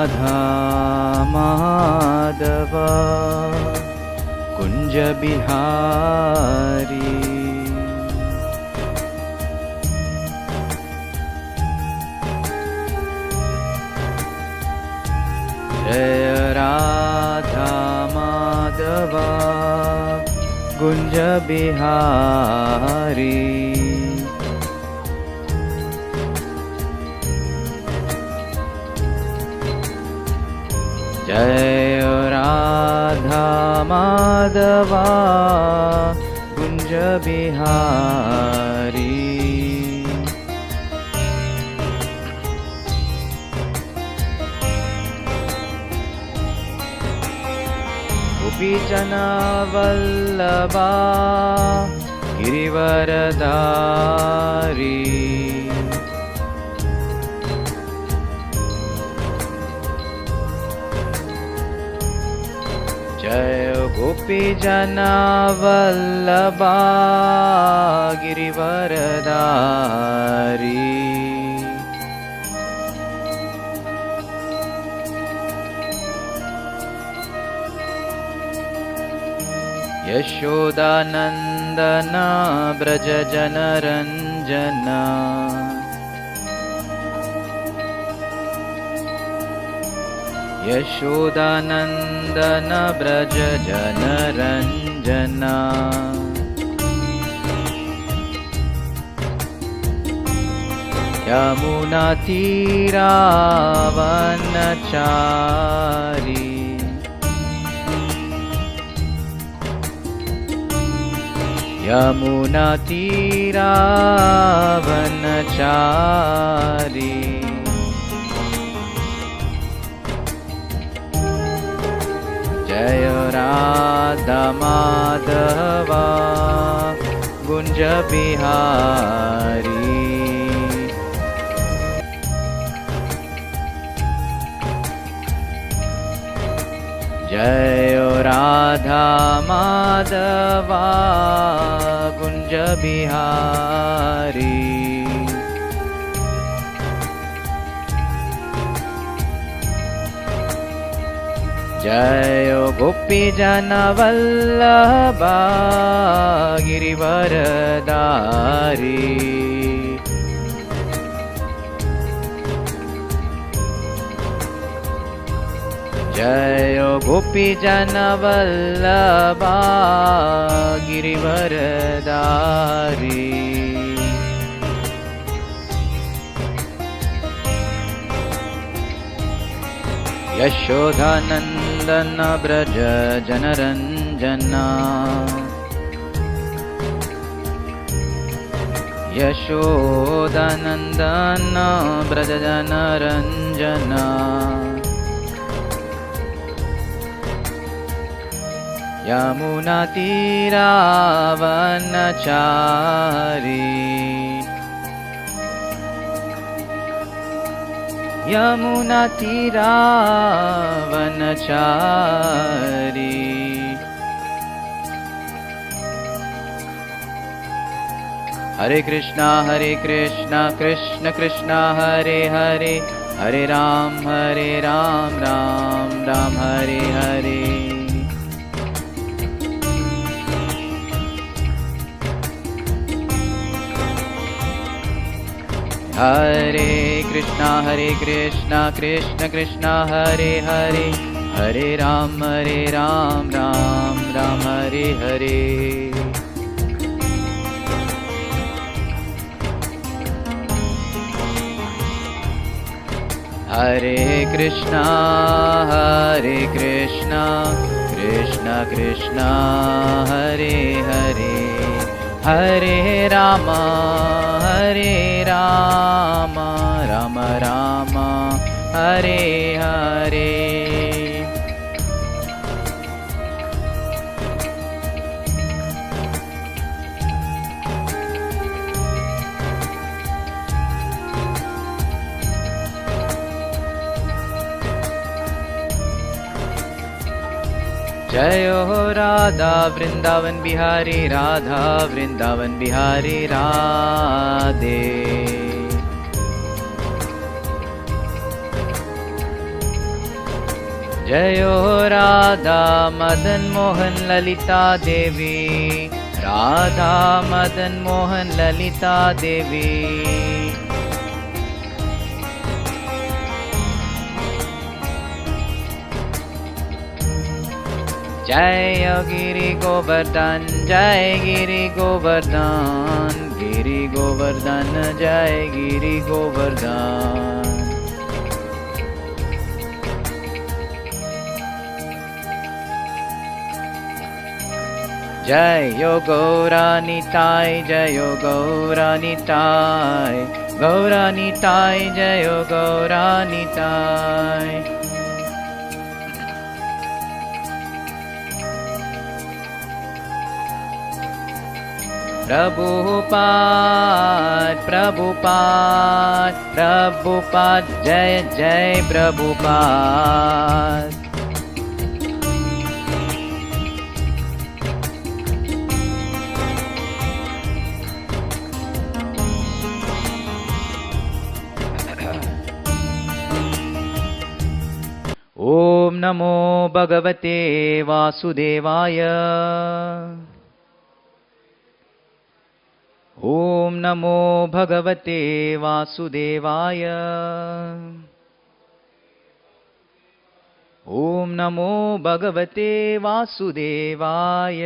राधा माधव कुंज बिहारी। जय राधा माधव कुंज बिहारी। जय राधा माधव कुंज बिहारी। गोपीजन वल्लभा गिरिवरधारी। जय गोपीजन वल्लभा गिरिवरधारी। यशोदानंदन ब्रज जनरंजन। यशोदानंदन ब्रज जनरंजन। यमुना तीरावनचारी। यमुना तीरावनचारी। जय राधा माधव कुंज बिहारी। जय राधा माधव कुंज बिहारी। जय गोपीजन वल्लभा गिरिवरधारी। जय गोपीजन वल्लभा गिरिवरधारी। यशोदानंदन ब्रज जनरंजन। यशोदानंदन ब्रज जनरंजन। यमुना तीरावनचारी। यमुना तीरावनचारी। हरे कृष्णा कृष्ण कृष्ण हरे हरे, हरे राम राम राम हरे हरे। हरे कृष्णा कृष्ण कृष्ण हरे हरे, हरे राम राम राम हरे हरे। हरे कृष्णा कृष्ण कृष्ण हरे हरे, हरे राम राम राम हरे हरे। जय हो राधा वृंदावन बिहारी, राधा वृंदावन बिहारी राधे। जयो राधा मदन मोहन ललिता देवी, राधा मदन मोहन ललिता देवी। जय गिरि गोवर्धन, जय गिरि गोवर्धन, गिरि गोवर्धन जय गिरि गोवर्धन। जय यो गौरानिताय, जय यो गौरानिताय, गौरानिताय जय यो गौरानिताय। प्रभुपाद प्रभुपाद प्रभुपाद जय जय प्रभुपाद। ओम नमो भगवते वासुदेवाय, ओम नमो भगवते वासुदेवाय, ओम नमो भगवते वासुदेवाय।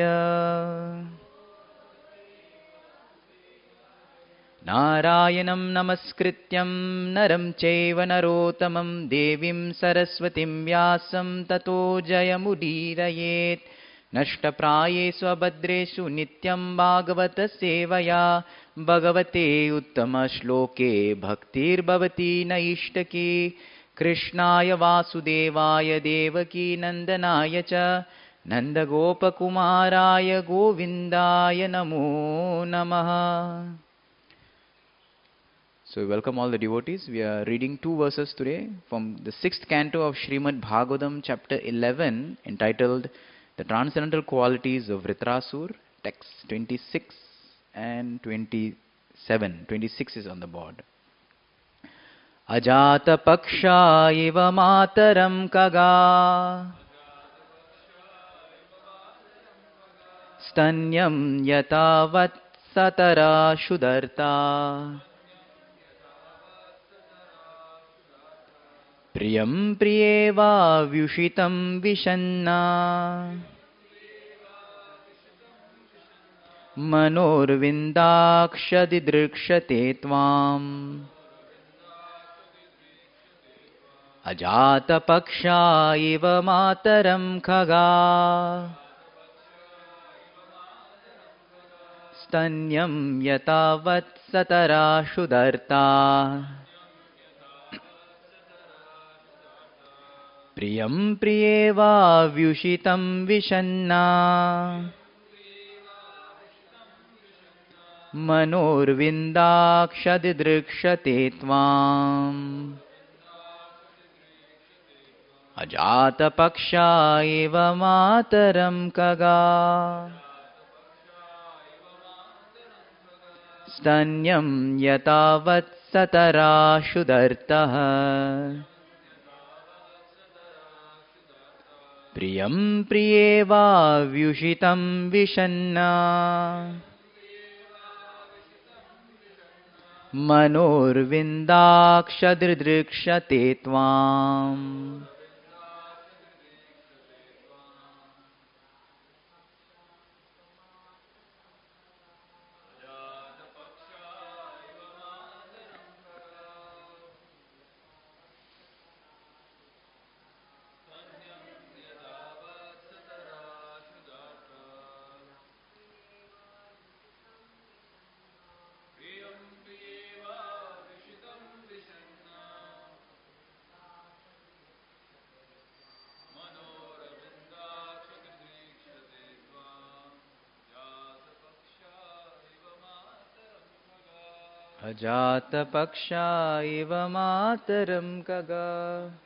नारायणं नमस्कृत्यं नरं चैव नरोत्तमं देवीं सरस्वतीं व्यासं ततो जयमुदीरयेत्। नष्टप्रायेषु अभद्रेषु नित्यं भागवत सेवया, भगवते उत्तमश्लोके भक्तिर्भवति नैष्टकी। कृष्णाय वासुदेवाय देवकी नन्दनाय च नन्दगोपकुमाराय गोविन्दाय नमो नमः। So we welcome all the devotees. We are reading two verses today from the 6th canto of Srimad Bhagavatam, chapter 11, entitled The Transcendental Qualities of Vritrasura, text 26 and 27. 26 is on the board. Ajata paksha iva mataram kaga, stanyam yatavat satara shudarta, प्रियं प्रियेवा व्युषितं विशन्ना, मनोर्विन्दाक्षदिदृक्षते त्वाम्। अजातपक्षा इव मातरं खगा, स्तन्यं यथा वत्सतराशुदर्ता, प्रियं प्रियेवा व्युषितं विशन्ना, मनोर्विन्दाक्षदिदृक्षते त्वाम्। अजातपक्षा इव मातरं खगा, स्तन्यं यथा वत्सतराशुदर्तः, प्रियं प्रियेवा व्युषितं विशन्ना, मनोर्विन्दाक्षदिदृक्षते त्वाम्। अजातपक्षा इव मातरं खगा,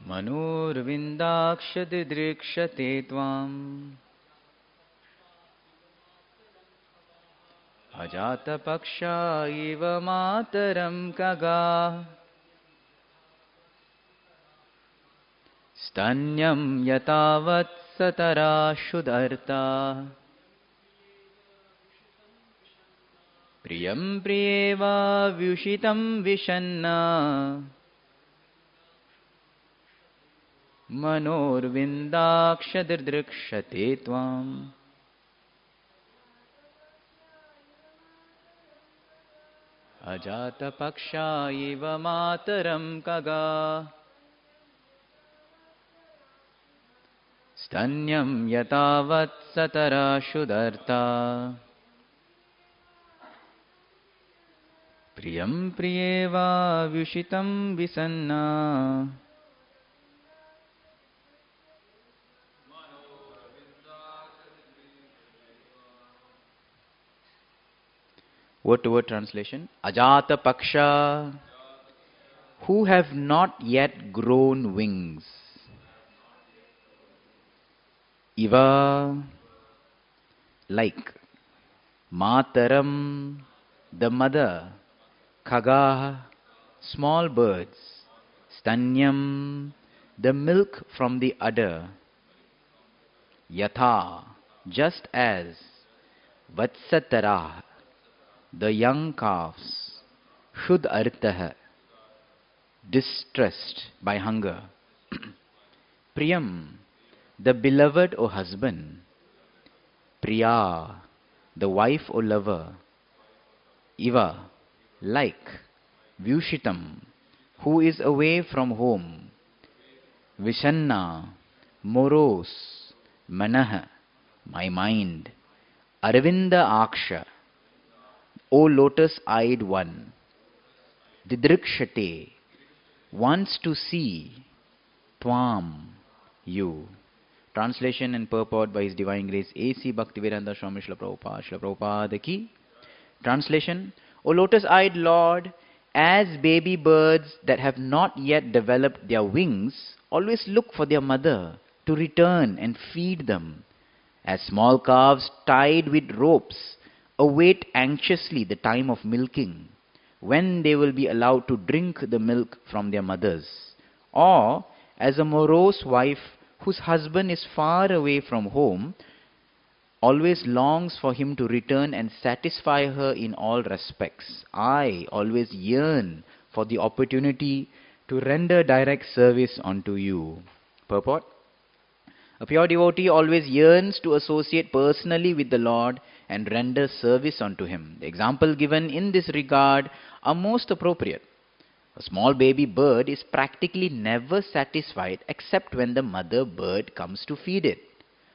मनोर्विन्दाक्षदिदृक्षते त्वाम् अजातपक्षा इव मातरं खगाः स्तन्यं यथा वत्सतराशुदर्ता प्रियं प्रियेवाव्युषितं विशन्ना मनोर्विन्दाक्षदिदृक्षते त्वाम् अजातपक्षा इव मातरं खगाः स्तन्यं यथा वत्सतराशुदर्ता प्रियं प्रियेवाव्युषितं विसन्ना Word to word translation. Ajata Paksha, who have not yet grown wings. Iva, like. Mataram, the mother. Khagaha, small birds. Stanyam, the milk from the udder. Yatha, just as. Vatsatara, the young calves. Shud artah, distressed by hunger. Priyam, the beloved or husband. Priya, the wife or lover. Iva, like. Vyushitam, who is away from home. Vishanna, morose. Manah, my mind. Arvinda Aksha, O lotus-eyed one. Didrikshate, wants to see. Tvam, you. Translation and purport by His Divine Grace A.C. Bhaktivedanta Swami Srila Prabhupada. Srila Prabhupada ki. Translation: O lotus-eyed Lord, as baby birds that have not yet developed their wings always look for their mother to return and feed them, as small calves tied with ropes await anxiously the time of milking, when they will be allowed to drink the milk from their mothers, or as a morose wife whose husband is far away from home always longs for him to return and satisfy her in all respects, I always yearn for the opportunity to render direct service unto you. Purport: a pure devotee always yearns to associate personally with the Lord and render service unto Him. The example given in this regard are most appropriate. A small baby bird is practically never satisfied except when the mother bird comes to feed it.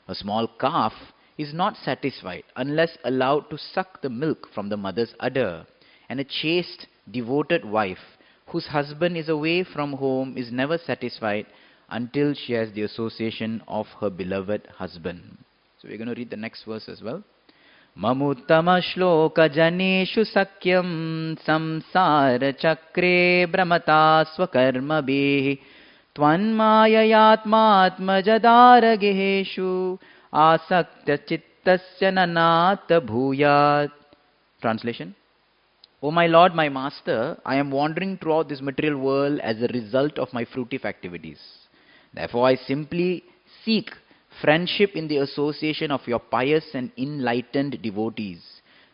A small calf is not satisfied unless allowed to suck the milk from the mother's udder. And a chaste, devoted wife whose husband is away from home is never satisfied until she has the association of her beloved husband. So we're going to read the next verse as well. Mamuttama shloka janeshu sakyam samsara chakre brahmata swakarma behi tvanmayayatmatmajadara geheshu asakta chittasya nanata bhuyat. Translation: O my Lord, my Master, I am wandering throughout this material world as a result of my fruitive activities. Therefore I simply seek friendship in the association of your pious and enlightened devotees.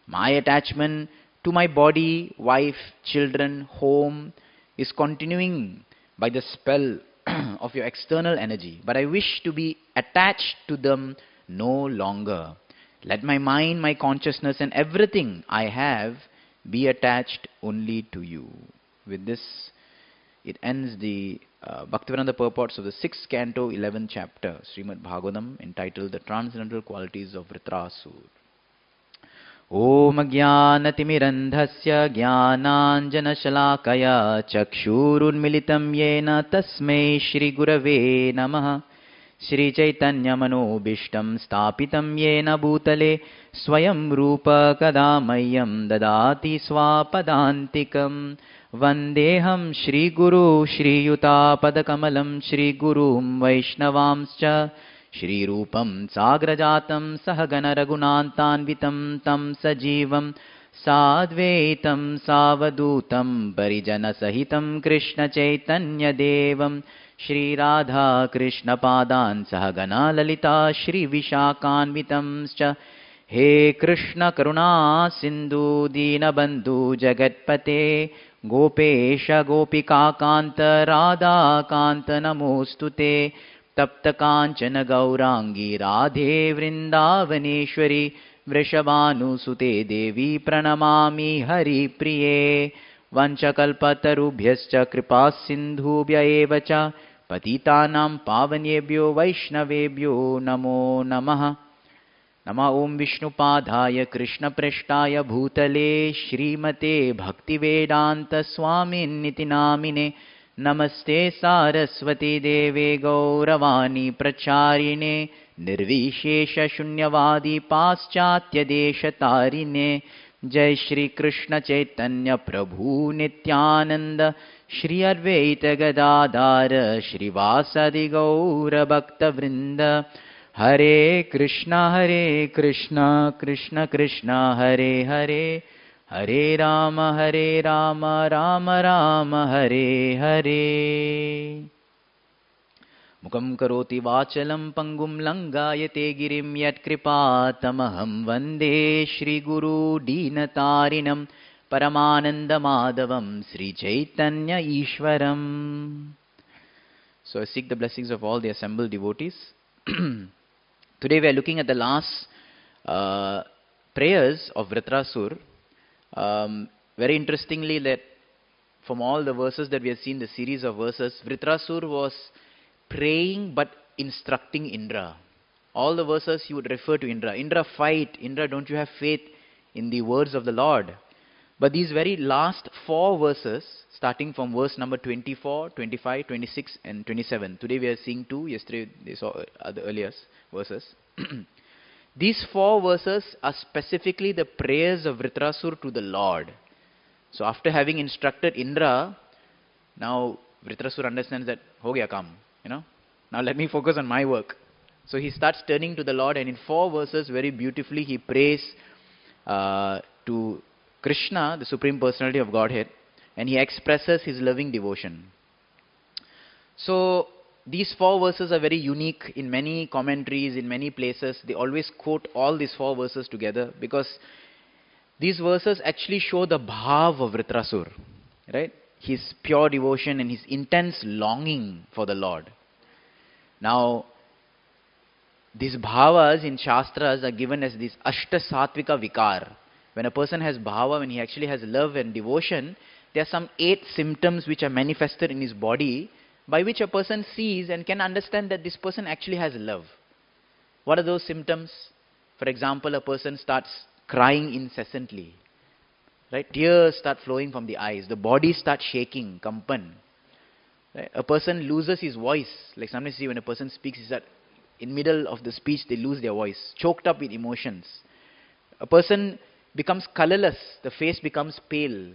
My attachment to my body, wife, children, home is continuing by the spell of your external energy, but I wish to be attached to them no longer. Let my mind, my consciousness and everything I have be attached only to you. With this, it ends the Bhaktivedanta purports of the 6th canto, 11th chapter, Srimad Bhagavatam, entitled The Transcendental Qualities of Vritrasura. Om Jnanatimidandhasya Jnananjanashalakaya Chakshurunmilitam Yena Tasmai Shri Gurave Namaha. Shri Chaitanya Manobishtam Stapitam Yena Bhutale Swayam Rupa Kadamayam Dadati Swapadantikam Vandeham Shri Guru Shri Yuta Padakamalam Shri Gurum Vaishnavamscha Shri Rupam Sagrajatam Sahagana Raghunantanvitam Tam Sajivam Sadvaitam Savadutam Parijana Sahitam Krishna Chaitanya Devam Shri Radha Krishna Padan Sahagana Lalita Shri Vishakanvitamscha He Krishna Karuna Sindhu Dinabandhu Jagatpate Gopesha Gopika Kanta Radha Kanta Namostute Tapta Kanchana Gaurangi Radhe Vrindavaneshwari Vrishabhanusute Devi Pranamami Hari Priye Vanchakalpatarubhyascha Kripa Sindhubhya evacha Patitanam Pavanyebhyo Vaishnavebhyo Namo Namaha Nama Om Vishnupadaya Krishna Prishtaya Bhutale Shrimate Bhaktivedanta Swamin Niti Namine Namaste Saraswati Deve Gauravani Pracharine Nirvishesha Shunyavadi Paschatya Desha Tarine Jai Shri Krishna Chaitanya Prabhu Nityananda Shri Advaita Gadadhara Shri Vasadi Gaura Bhakta Vrinda Hare Krishna Krishna Krishna Hare Hare Hare Rama Rama Rama Hare Hare Mukam karoti vachalam pangum langayate girim yat kripatamaham vande Shri Guru Dinatarinam Paramananda Madhavam Sri Chaitanya Ishwaram. So I seek the blessings of all the assembled devotees. Today we are looking at the last prayers of Vritrasura. Very interestingly, that from all the verses that we have seen, the series of verses, Vritrasura was praying but instructing Indra. All the verses he would refer to Indra. Indra, fight. Indra, don't you have faith in the words of the Lord? But these very last 4 verses, starting from verse number 24, 25, 26 and 27. Today we are seeing 2. Yesterday they saw the earlier verses. These 4 verses are specifically the prayers of Vritrasura to the Lord. So after having instructed Indra, now Vritrasura understands that, ho gaya kam. Now let me focus on my work. So he starts turning to the Lord, and in 4 verses very beautifully he prays to Krishna, the Supreme Personality of Godhead, and he expresses his loving devotion. So these 4 verses are very unique in many commentaries, in many places. They always quote all these 4 verses together because these verses actually show the bhav of Vritrasura, right? His pure devotion and his intense longing for the Lord. Now, these bhavas in Shastras are given as this Ashta Satvika Vikar. When a person has bhava, when he actually has love and devotion, there are some 8 symptoms which are manifested in his body by which a person sees and can understand that this person actually has love. What are those symptoms? For example, a person starts crying incessantly. Right? Tears start flowing from the eyes. The body starts shaking, kampan. Right? A person loses his voice. Like sometimes you see when a person speaks, is that in middle of the speech they lose their voice, choked up with emotions. A person becomes colorless. The face becomes pale.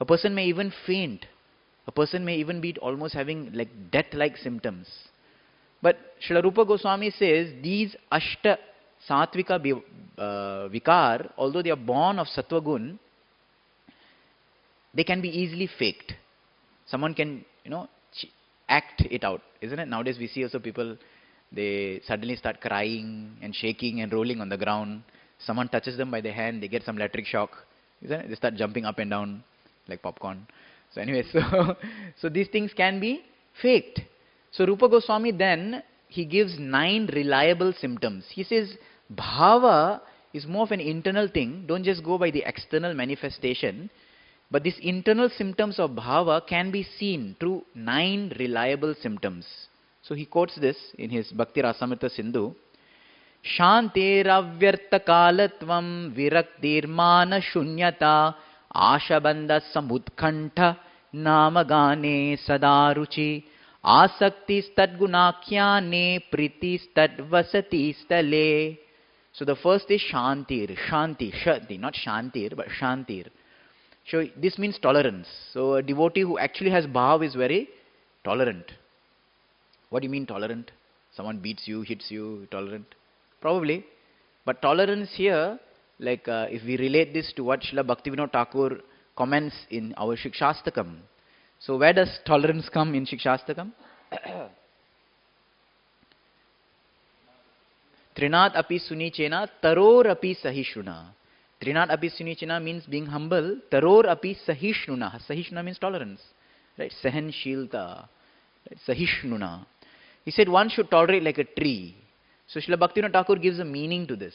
A person may even faint. A person may even be almost having like death-like symptoms. But Srila Rupa Goswami says these Ashta Satvika Vikar, although they are born of Sattva Gun, they can be easily faked. Someone can, act it out, isn't it? Nowadays we see also people, they suddenly start crying and shaking and rolling on the ground. Someone touches them by the hand, they get some electric shock, isn't it? They start jumping up and down like popcorn. So anyway, so these things can be faked. So Rupa Goswami then, he gives 9 reliable symptoms. He says, bhava is more of an internal thing. Don't just go by the external manifestation. But these internal symptoms of bhava can be seen through 9 reliable symptoms. So he quotes this in his Bhakti Rasamrita Sindhu. Shanteravyarta kalatvam viraktirmana shunyata ashabandha samutkantha namagane sadaruchi asakti stadgunakyane priti stadvasati stale. So the first is Shantir. Shanti, not Shantir, but Shantir. So this means tolerance. So a devotee who actually has bhav is very tolerant. What do you mean tolerant? Someone beats you, hits you, tolerant? Probably. But tolerance here, like if we relate this to what Srila Bhaktivinoda Thakur comments in our Shikshastakam. So where does tolerance come in Shikshastakam? Trinat api sunichena taror api sahishruna. Trinat api sunichena means being humble. Taror api sahishruna. Sahishruna means tolerance. Right? Sahanshilta. Right? Sahishnuna. He said one should tolerate like a tree. So Srila Bhaktivinoda Thakur gives a meaning to this.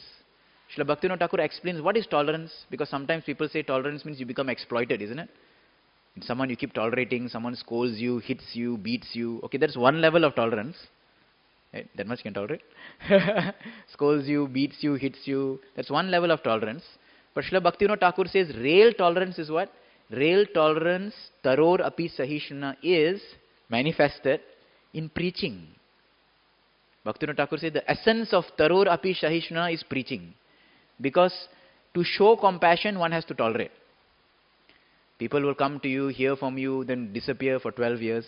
Srila Bhaktivinoda Thakur explains what is tolerance, because sometimes people say tolerance means you become exploited, isn't it? In someone you keep tolerating, someone scolds you, hits you, beats you. Okay, that's one level of tolerance. Right? That much you can tolerate. Scolds you, beats you, hits you. That's one level of tolerance. But Srila Bhaktivinoda Thakur says real tolerance is what? Real tolerance, taror api sahishruna, is manifested in preaching. Bhaktivinoda Thakur says the essence of taror api sahishruna is preaching. Because to show compassion, one has to tolerate. People will come to you, hear from you, then disappear for 12 years.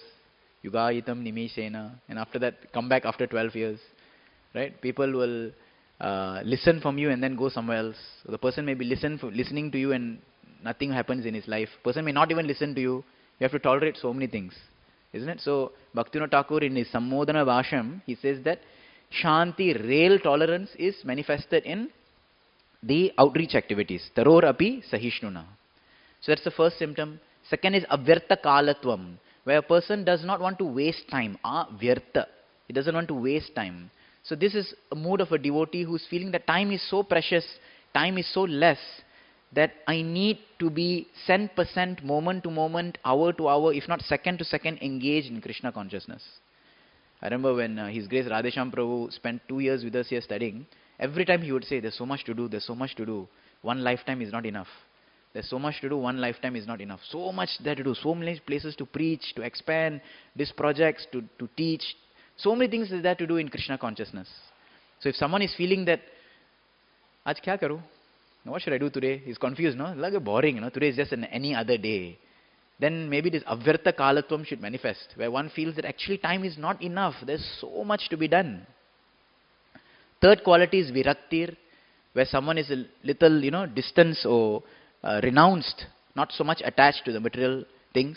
Yugayitam nimeshena. And after that, come back after 12 years. Right? People will listen from you and then go somewhere else. So the person may be listening to you and nothing happens in his life. Person may not even listen to you. You have to tolerate so many things. Isn't it? So Bhaktivinoda Thakur in his Sammodhana Bhasham, he says that Shanti, real tolerance, is manifested in the outreach activities. Taror api sahishnuna. So that's the first symptom. Second is avyarta kalatvam, where a person does not want to waste time. Avyarta. He doesn't want to waste time. So this is a mood of a devotee who's feeling that time is so precious, time is so less, that I need to be 100% moment to moment, hour to hour, if not second to second, engaged in Krishna consciousness. I remember when His Grace Radhesham Prabhu spent 2 years with us here studying, every time he would say, there's so much to do, there's so much to do. One lifetime is not enough. There's so much to do, one lifetime is not enough. So much there to do, so many places to preach, to expand, these projects, to teach. So many things is there to do in Krishna consciousness. So if someone is feeling that, Aaj kya karu? What should I do today? He's confused, no? Like boring, you know? Today is just any other day. Then maybe this avyarta kalatvam should manifest, where one feels that actually time is not enough. There's so much to be done. Third quality is viraktir, where someone is a little, distance or renounced, not so much attached to the material things.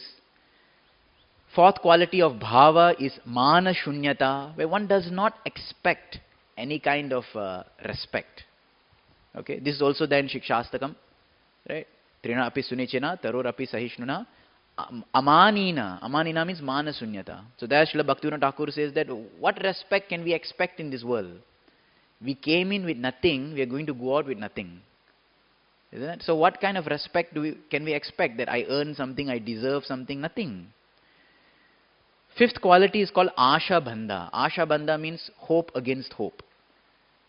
Fourth quality of bhava is mana shunyata, where one does not expect any kind of respect. Okay, this is also there in Shikshastakam, right? Trina api sunichena, taror api sahishnuna, amanina. Amanina means mana sunyata. So there Srila Bhaktivinoda Thakur says that what respect can we expect in this world? We came in with nothing, we are going to go out with nothing. Isn't it? So what kind of respect can we expect? That I earn something, I deserve something? Nothing. Fifth quality is called Asha Bandha. Asha Bandha means hope against hope.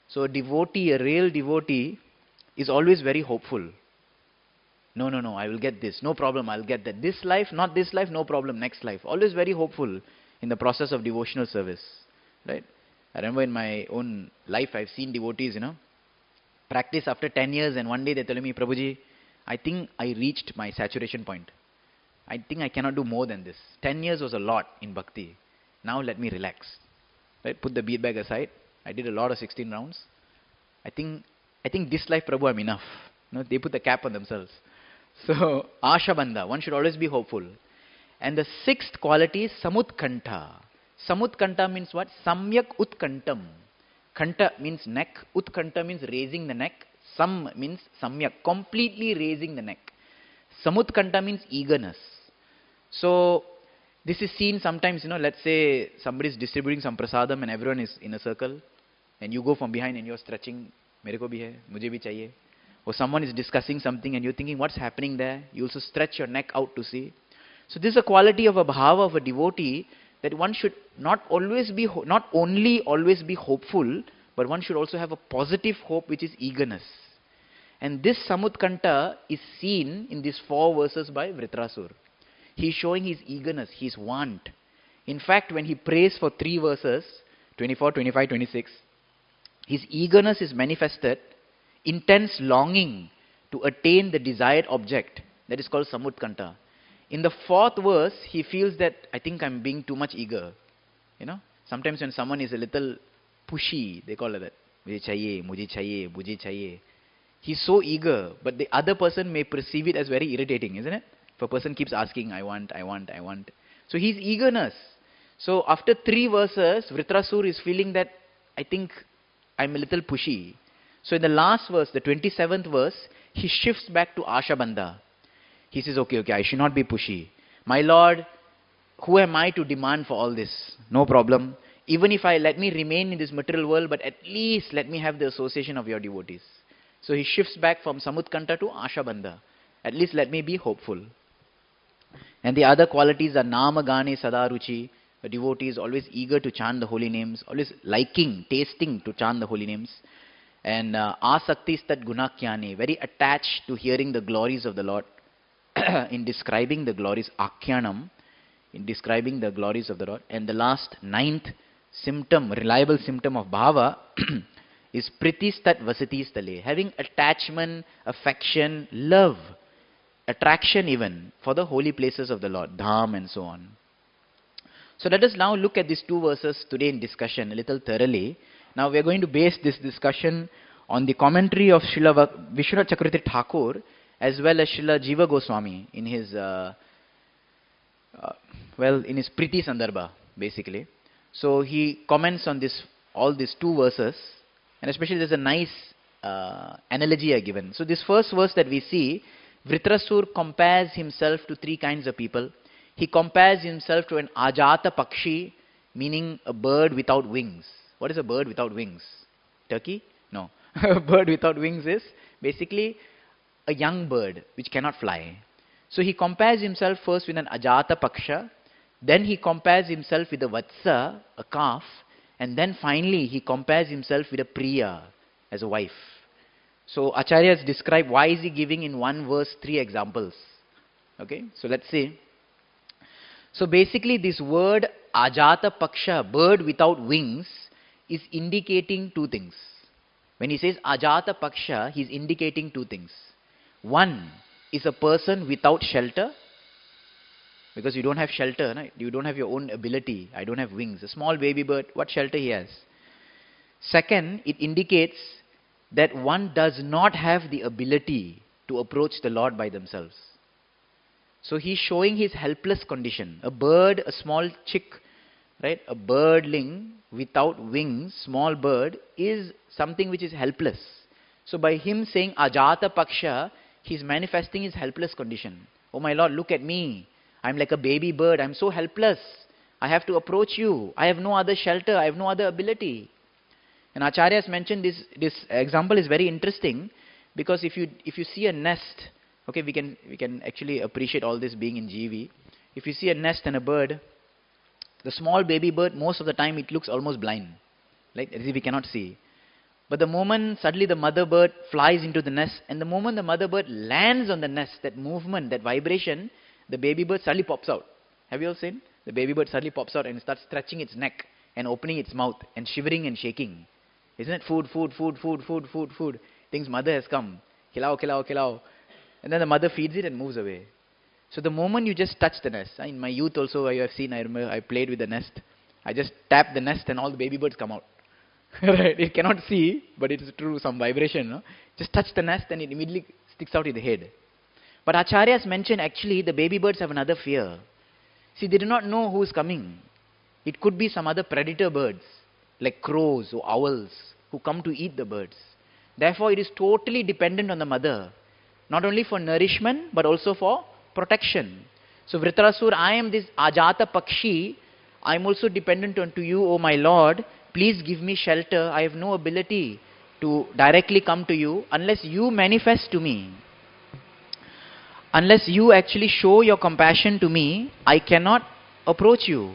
So a devotee, a real devotee, is always very hopeful. No, I will get this. No problem, I'll get that. This life, not this life, no problem, next life. Always very hopeful in the process of devotional service. Right? I remember in my own life, I've seen devotees, practice after 10 years, and one day they're telling me, Prabhuji, I think I reached my saturation point. I think I cannot do more than this. 10 years was a lot in bhakti. Now let me relax. Right? Put the bead bag aside. I did a lot of 16 rounds. I think this life, Prabhu, I'm enough. They put the cap on themselves. So, Asha Bandha, one should always be hopeful. And the sixth quality is Samutkanta. Samutkanta means what? Samyak Utkantam. Kanta means neck. Utkanta means raising the neck. Sam means samyak, completely raising the neck. Samutkanta means eagerness. So, this is seen sometimes, let's say somebody is distributing some prasadam and everyone is in a circle, and you go from behind and you're stretching, mere ko bhi hai, mujhe bhi chahiye. Or someone is discussing something and you're thinking, what's happening there? You also stretch your neck out to see. So this is a quality of a bhava of a devotee, that one should not only always be hopeful, but one should also have a positive hope, which is eagerness. And this Samutkanta is seen in these 4 verses by Vritrasura. He is showing his eagerness, his want. In fact, when he prays for 3 verses, 24, 25, 26, his eagerness is manifested, intense longing to attain the desired object, That is called Samutkanta. In the fourth verse, he feels that I think I'm being too much eager. You know, sometimes when someone is a little pushy, they call it that. Mujhe chahiye, mujhe chahiye, mujhe chahiye. He's so eager, but the other person may perceive it as very irritating, isn't it? If a person keeps asking, I want, I want, I want. So his eagerness. So after 3 verses, Vritrasura is feeling that I think I'm a little pushy. So in the last verse, the 27th verse, he shifts back to Ashabandha. He says, okay, I should not be pushy. My Lord, who am I to demand for all this? No problem. Even if let me remain in this material world, but at least let me have the association of your devotees. So he shifts back from Samutkanta to Ashabandha. At least let me be hopeful. And the other qualities are Namagane Sadaruchi. A devotee is always eager to chant the holy names, always liking, tasting to chant the holy names. And Asakti Stat Gunakyane, very attached to hearing the glories of the Lord. In describing the glories, Akhyanam, in describing the glories of the Lord. And the last 9th symptom, reliable symptom of Bhava, is Pritistat Vasati Stale, having attachment, affection, love, attraction even for the holy places of the Lord, Dham and so on. So let us now look at these 2 verses today in discussion a little thoroughly. Now we are going to base this discussion on the commentary of Srila Vishwanath Chakravarti Thakur as well as Srila Jiva Goswami in his, in his Priti Sandarbha, basically. So he comments on all these 2 verses, and especially there's a nice analogy given. So this first verse that we see, Vritrasura compares himself to 3 kinds of people. He compares himself to an Ajata Pakshi, meaning a bird without wings. What is a bird without wings? Turkey? No. A bird without wings is basically a young bird which cannot fly. So he compares himself first with an Ajata Paksha, then he compares himself with a Vatsa, a calf, and then finally he compares himself with a Priya, as a wife. So Acharyas describe why is he giving in one verse 3 examples. Okay, so let's see. So basically this word Ajata Paksha, bird without wings, is indicating 2 things. When he says Ajata Paksha, he is indicating 2 things. One is a person without shelter, because you don't have shelter, right? You don't have your own ability. I don't have wings. A small baby bird, what shelter he has? Second, it indicates that one does not have the ability to approach the Lord by themselves. So he's showing his helpless condition. A bird, a small chick, right? A birdling without wings, small bird, is something which is helpless. So by him saying Ajata Paksha, he's manifesting his helpless condition. Oh my Lord, look at me. I'm like a baby bird. I'm so helpless. I have to approach you. I have no other shelter. I have no other ability. And Acharyas mentioned this example is very interesting, because if you see a nest, okay, we can actually appreciate all this being in GV. If you see a nest and a bird, the small baby bird, most of the time it looks almost blind, like as if we cannot see. But the moment suddenly the mother bird flies into the nest, and the moment the mother bird lands on the nest, that movement, that vibration, the baby bird suddenly pops out. Have you all seen? The baby bird suddenly pops out and starts stretching its neck and opening its mouth and shivering and shaking. Isn't it? Food, food, food, food, food, food, food. Thinks mother has come. Khilao, khilao, khilao. And then the mother feeds it and moves away. So the moment you just touch the nest, in my youth also you have seen, I remember I played with the nest. I just tap the nest and all the baby birds come out. Right? It cannot see, but it is true, some vibration. No? Just touch the nest and it immediately sticks out in the head. But Acharyas mentioned actually the baby birds have another fear. See, they do not know who is coming. It could be some other predator birds, like crows or owls, who come to eat the birds. Therefore, it is totally dependent on the mother, not only for nourishment, but also for protection. So, Vritrasura, I am this Ajata Pakshi, I am also dependent on to you, O my Lord. Please give me shelter. I have no ability to directly come to you unless you manifest to me. Unless you actually show your compassion to me, I cannot approach you.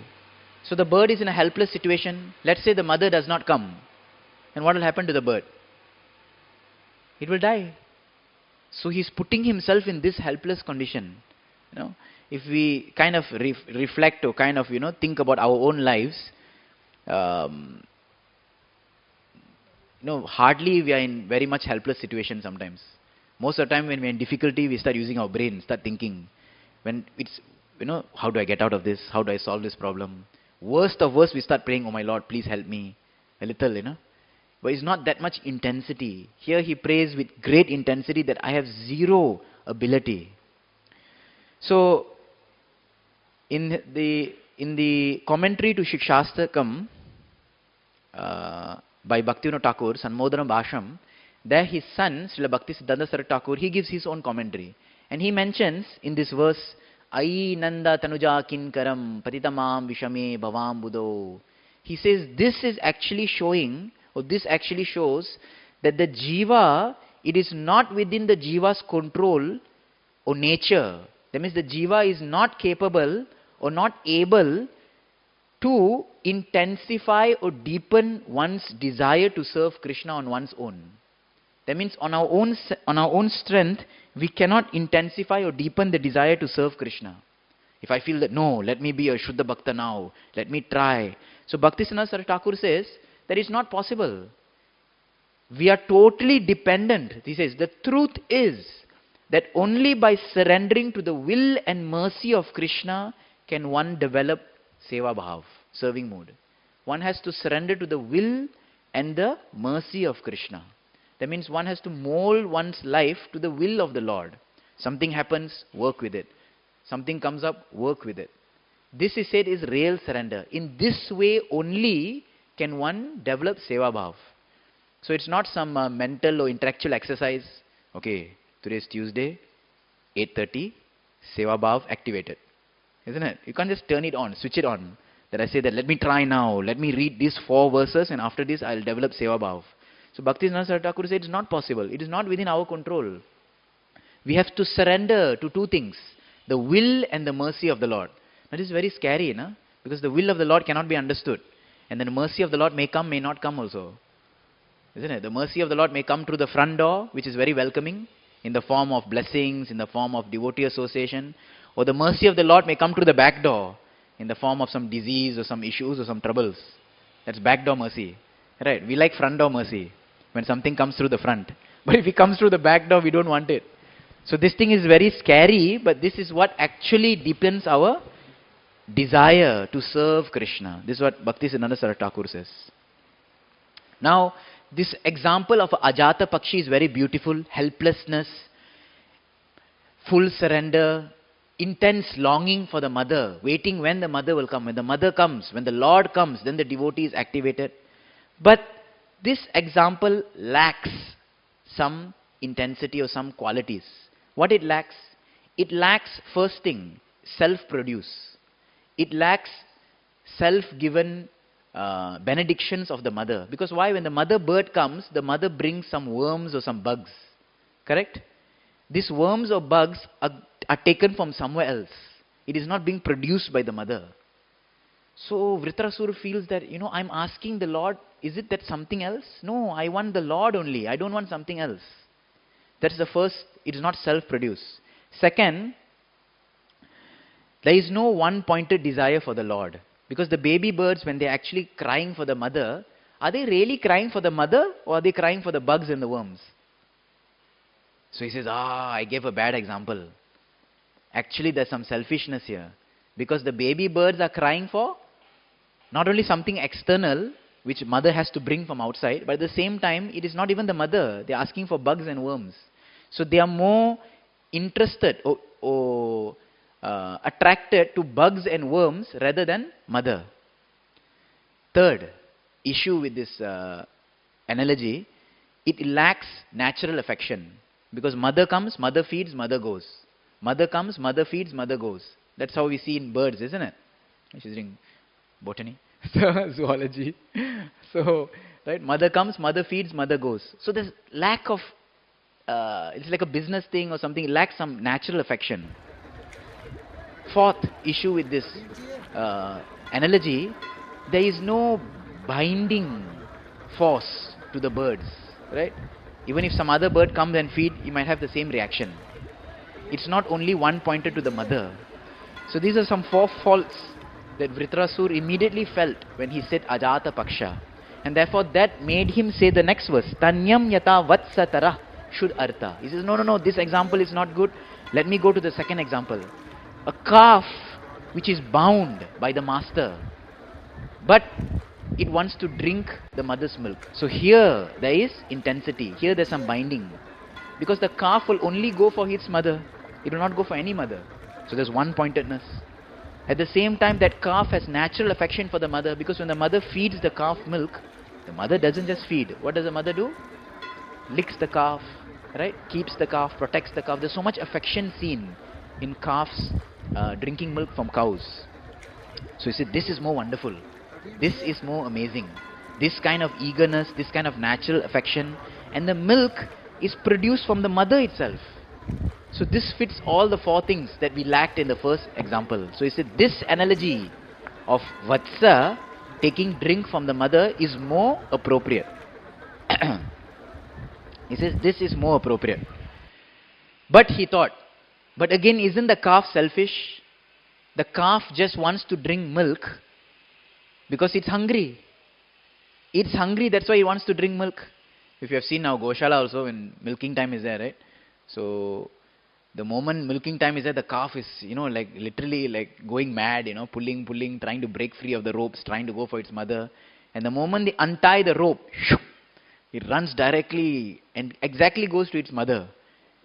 So the bird is in a helpless situation. Let's say the mother does not come. And what will happen to the bird? It will die. So he's putting himself in this helpless condition. You know, if we kind of reflect or kind of, think about our own lives, hardly we are in very much helpless situation sometimes. Most of the time when we're in difficulty, we start using our brain, start thinking. When it's, how do I get out of this? How do I solve this problem? Worst of worst, we start praying, oh my Lord, please help me. A little. But it's not that much intensity. Here he prays with great intensity that I have zero ability. So, in the commentary to Shikshastakam by Bhaktivinoda Thakur, Sanmodana Bhasham, there his son, Srila Bhakti Siddhanta Saraswati Thakur, he gives his own commentary. And he mentions in this verse, Ai Nanda Tanuja Kinkaram Patitamam Vishame Bhavam Buddho. He says this is actually showing, or this actually shows, that the Jiva, it is not within the Jiva's control or nature. That means the Jiva is not capable or not able to intensify or deepen one's desire to serve Krishna on one's own. That means on our own strength, we cannot intensify or deepen the desire to serve Krishna. If I feel that, no, let me be a Shuddha Bhakta now, let me try. So Bhaktisiddhanta Saraswati Thakur says that it's not possible. We are totally dependent. He says the truth is that only by surrendering to the will and mercy of Krishna can one develop Seva Bhav, serving mood. One has to surrender to the will and the mercy of Krishna. That means one has to mold one's life to the will of the Lord. Something happens, work with it. Something comes up, work with it. This is said is real surrender. In this way only can one develop Seva Bhav. So it's not some mental or intellectual exercise. Okay, today is Tuesday, 8:30, Seva Bhav activated. Isn't it? You can't just turn it on, switch it on. That I say that let me try now, let me read these 4 verses and after this I'll develop Seva Bhav. So Bhaktisiddhanta Saraswati Thakur said it's not possible. It is not within our control. We have to surrender to 2 things. The will and the mercy of the Lord. That is very scary, no? Because the will of the Lord cannot be understood. And then the mercy of the Lord may come, may not come also. Isn't it? The mercy of the Lord may come through the front door, which is very welcoming, in the form of blessings, in the form of devotee association. Or the mercy of the Lord may come through the back door, in the form of some disease or some issues or some troubles. That's back door mercy. Right? We like front door mercy, when something comes through the front. But if it comes through the back door, we don't want it. So this thing is very scary, but this is what actually deepens our desire to serve Krishna. This is what Bhaktisiddhanta Saraswati Thakur says. Now, this example of Ajata Pakshi is very beautiful. Helplessness, full surrender, intense longing for the mother, waiting when the mother will come. When the mother comes, when the Lord comes, then the devotee is activated. But this example lacks some intensity or some qualities. What it lacks? It lacks, first thing, self-produce. It lacks self-given benedictions of the mother. Because why? When the mother bird comes, the mother brings some worms or some bugs. Correct? These worms or bugs are taken from somewhere else. It is not being produced by the mother. So Vritrasura feels that, I'm asking the Lord, is it that something else? No, I want the Lord only. I don't want something else. That's the first, it is not self-produced. Second, there is no one-pointed desire for the Lord. Because the baby birds, when they're actually crying for the mother, are they really crying for the mother or are they crying for the bugs and the worms? So he says, I gave a bad example. Actually, there's some selfishness here. Because the baby birds are crying for not only something external, which mother has to bring from outside, but at the same time, it is not even the mother. They're asking for bugs and worms. So they are more interested or attracted to bugs and worms rather than mother. Third issue with this analogy, it lacks natural affection. Because mother comes, mother feeds, mother goes. Mother comes, mother feeds, mother goes. That's how we see in birds, isn't it? She's doing botany, zoology. So, right, mother comes, mother feeds, mother goes. So there's lack of, it's like a business thing or something, it lacks some natural affection. Fourth issue with this analogy, there is no binding force to the birds, right? Even if some other bird comes and feed, you might have the same reaction. It's not only one pointed to the mother. So these are some 4 faults that Vritrasura immediately felt when he said Ajata Paksha. And therefore that made him say the next verse, Tanyam yata vatsatara Shud Artha. He says, no, no, no, this example is not good. Let me go to the second example. A calf which is bound by the master, but it wants to drink the mother's milk. So here there is intensity. Here there's some binding. Because the calf will only go for its mother. It will not go for any mother. So there's one-pointedness. At the same time, that calf has natural affection for the mother, because when the mother feeds the calf milk, the mother doesn't just feed. What does the mother do? Licks the calf, right? Keeps the calf, protects the calf. There's so much affection seen in calves drinking milk from cows. So he said, this is more wonderful. This is more amazing. This kind of eagerness, this kind of natural affection. And the milk is produced from the mother itself. So this fits all the four things that we lacked in the first example. So he said, this analogy of Vatsa taking drink from the mother is more appropriate. He says, this is more appropriate. But he thought, but again, isn't the calf selfish? The calf just wants to drink milk because it's hungry. It's hungry, that's why it wants to drink milk. If you have seen now, Goshala also, when milking time is there, right? So, the moment milking time is there, the calf is, like literally like going mad, pulling, trying to break free of the ropes, trying to go for its mother. And the moment they untie the rope, it runs directly and exactly goes to its mother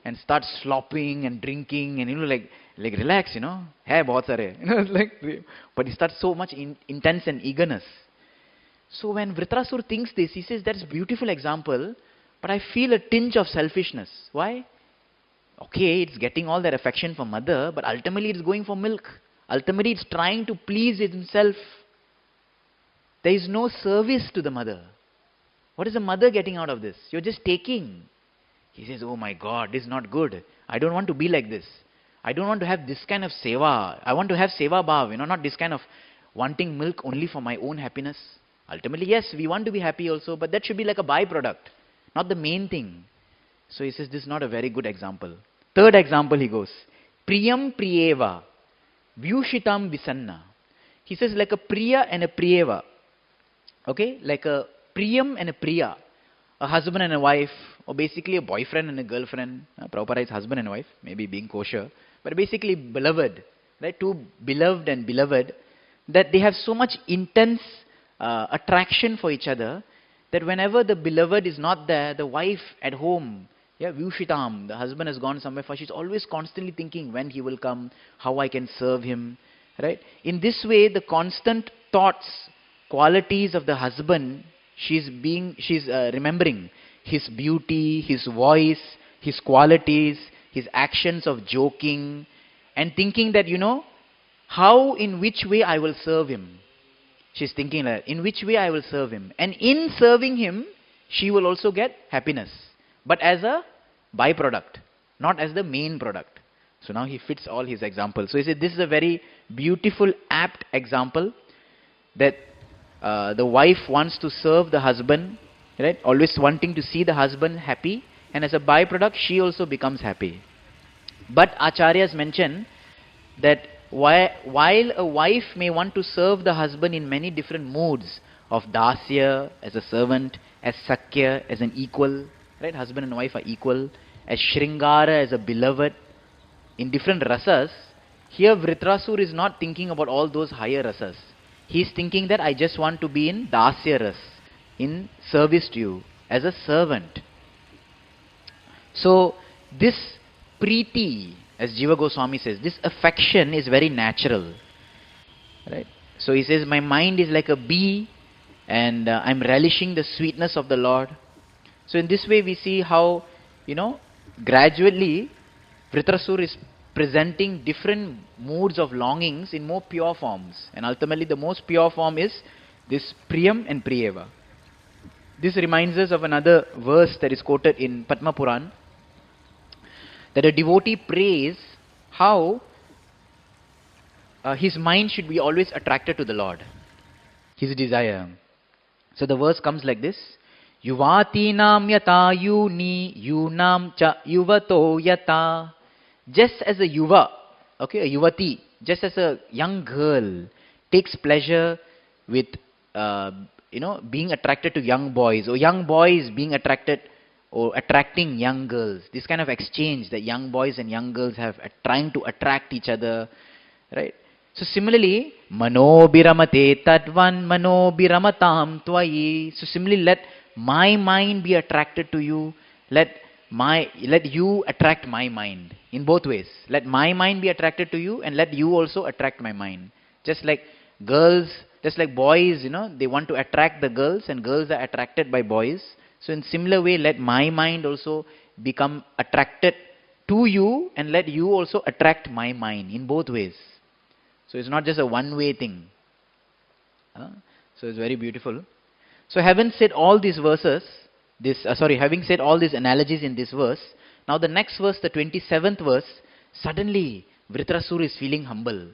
and starts slopping and drinking and, like relax, hai bahut sare, but it starts so much intense and eagerness. So when Vritrasura thinks this, he says, that's a beautiful example, but I feel a tinge of selfishness. Why? Okay, it's getting all that affection from mother, but ultimately it's going for milk. Ultimately it's trying to please itself. There is no service to the mother. What is the mother getting out of this? You're just taking. He says, oh my God, this is not good. I don't want to be like this. I don't want to have this kind of seva. I want to have seva bhav, not this kind of wanting milk only for my own happiness. Ultimately, yes, we want to be happy also, but that should be like a byproduct, not the main thing. So he says, this is not a very good example. Third example he goes, Priyam Priyeva, Vyushitam Visanna. He says like a Priya and a Priyeva. Okay, like a Priyam and a Priya. A husband and a wife, or basically a boyfriend and a girlfriend. Prabhupada is husband and wife, maybe being kosher. But basically beloved, right? Two beloved and beloved, that they have so much intense attraction for each other, that whenever the beloved is not there, the wife at home, Vyushitam, the husband has gone somewhere far, she's always constantly thinking when he will come, how I can serve him, right? In this way, the constant thoughts, qualities of the husband, she's remembering his beauty, his voice, his qualities, his actions of joking, and thinking that, how, in which way I will serve him. She's thinking that, in which way I will serve him. And in serving him, she will also get happiness. But as a byproduct, not as the main product. So now he fits all his examples. So he said, this is a very beautiful, apt example, that the wife wants to serve the husband, right? Always wanting to see the husband happy. And as a byproduct, she also becomes happy. But Acharyas mention that while a wife may want to serve the husband in many different moods, of dasya, as a servant, as sakya, as an equal, right? Husband and wife are equal, as shringara, as a beloved, in different rasas, here Vritrasura is not thinking about all those higher rasas. He is thinking that I just want to be in dasya ras, in service to you, as a servant. So this preeti, as Jiva Goswami says, this affection is very natural, right? So he says, my mind is like a bee, and I'm relishing the sweetness of the Lord. So in this way we see how, gradually Vritrasura is presenting different moods of longings in more pure forms. And ultimately the most pure form is this Priyam and Priyeva. This reminds us of another verse that is quoted in Padma Puran, that a devotee prays how his mind should be always attracted to the Lord, his desire. So the verse comes like this, Yuvatinam yata yuni yunam cha yuvato yata. Just as a yuva, okay, a yuvati, just as a young girl takes pleasure with, being attracted to young boys, or young boys being attracted or attracting young girls. This kind of exchange that young boys and young girls have trying to attract each other, right? So similarly, manobiramate tadvan manobiramatam twayi. So similarly, let my mind be attracted to you. Let you attract my mind in both ways. Let my mind be attracted to you, and let you also attract my mind. Just like girls, just like boys, they want to attract the girls, and girls are attracted by boys. So in similar way, let my mind also become attracted to you, and let you also attract my mind in both ways. So it's not just a one-way thing. So it's very beautiful. So having said all these verses, having said all these analogies in this verse, now the next verse, the 27th verse, suddenly Vritrasura is feeling humble.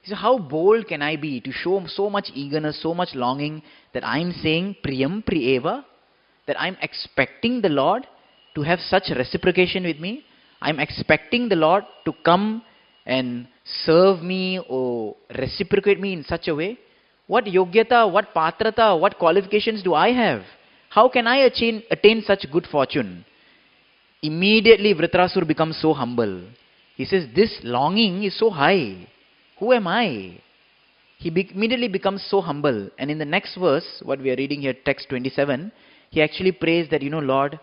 He said, how bold can I be to show so much eagerness, so much longing, that I'm saying Priyam Priyeva, that I'm expecting the Lord to have such reciprocation with me. I'm expecting the Lord to come and serve me or reciprocate me in such a way. What yogyata, what patrata, what qualifications do I have? How can I attain such good fortune? Immediately Vritrasura becomes so humble. He says, this longing is so high. Who am I? He immediately becomes so humble. And in the next verse, what we are reading here, text 27, he actually prays that, Lord,